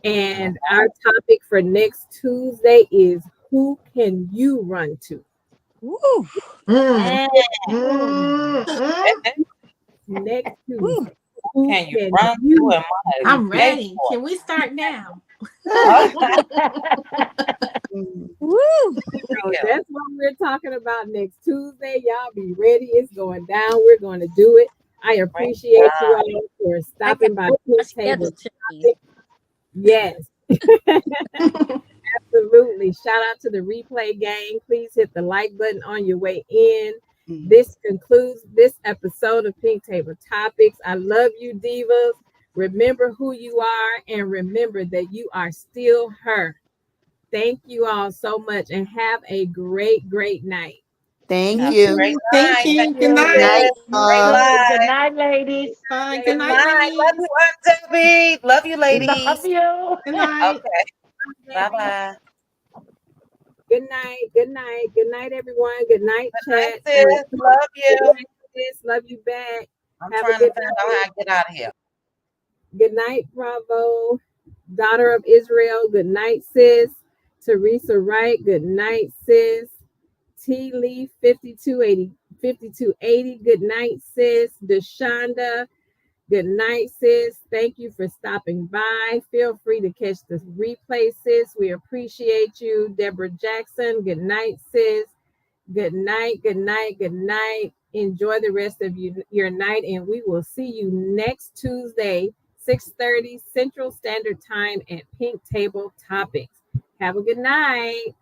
And our topic for next Tuesday is, who can you run to? Woo, Mm, Mm. mm, mm. Next woo. Tuesday. Who Can you can run you through in my I'm gay ready. Can we start now? Mm. Woo. So that's what we're talking about next Tuesday. Y'all be ready. It's going down. We're going to do it. I appreciate you all for I got stopping by my Pink schedule Table changed. Topic. Yes, absolutely. Shout out to the replay gang. Please hit the like button on your way in. Mm. This concludes this episode of Pink Table Topics. I love you, divas. Remember who you are, and remember that you are still her. Thank you all so much, and have a great, great night. Thank Have You a you. great too. Thank night. Thank you. Good you, Good night. night, sis. You Great all. too. Good live. night, ladies. Bye. Good Good night, night. Love ladies. you, Aunt Debbie. Love you, Love ladies. you. Good night. Okay. Bye bye. Good night. Good night. Good night, everyone. Good night, Hi, chat. sis. Love Good you. night, sis. Love you back. I'm Have a trying to good figure out how night. to get out of here. Good night, Bravo. Daughter of Israel. Good night, sis. Teresa Wright. Good night, sis. T Lee 5280. Good night, sis. Deshonda. Good night, sis. Thank you for stopping by. Feel free to catch the replay, sis. We appreciate you. Deborah Jackson. Good night, sis. Good night. Good night. Good night. Enjoy the rest of your night, and we will see you next Tuesday, 6:30 Central Standard Time at Pink Table Topics. Have a good night.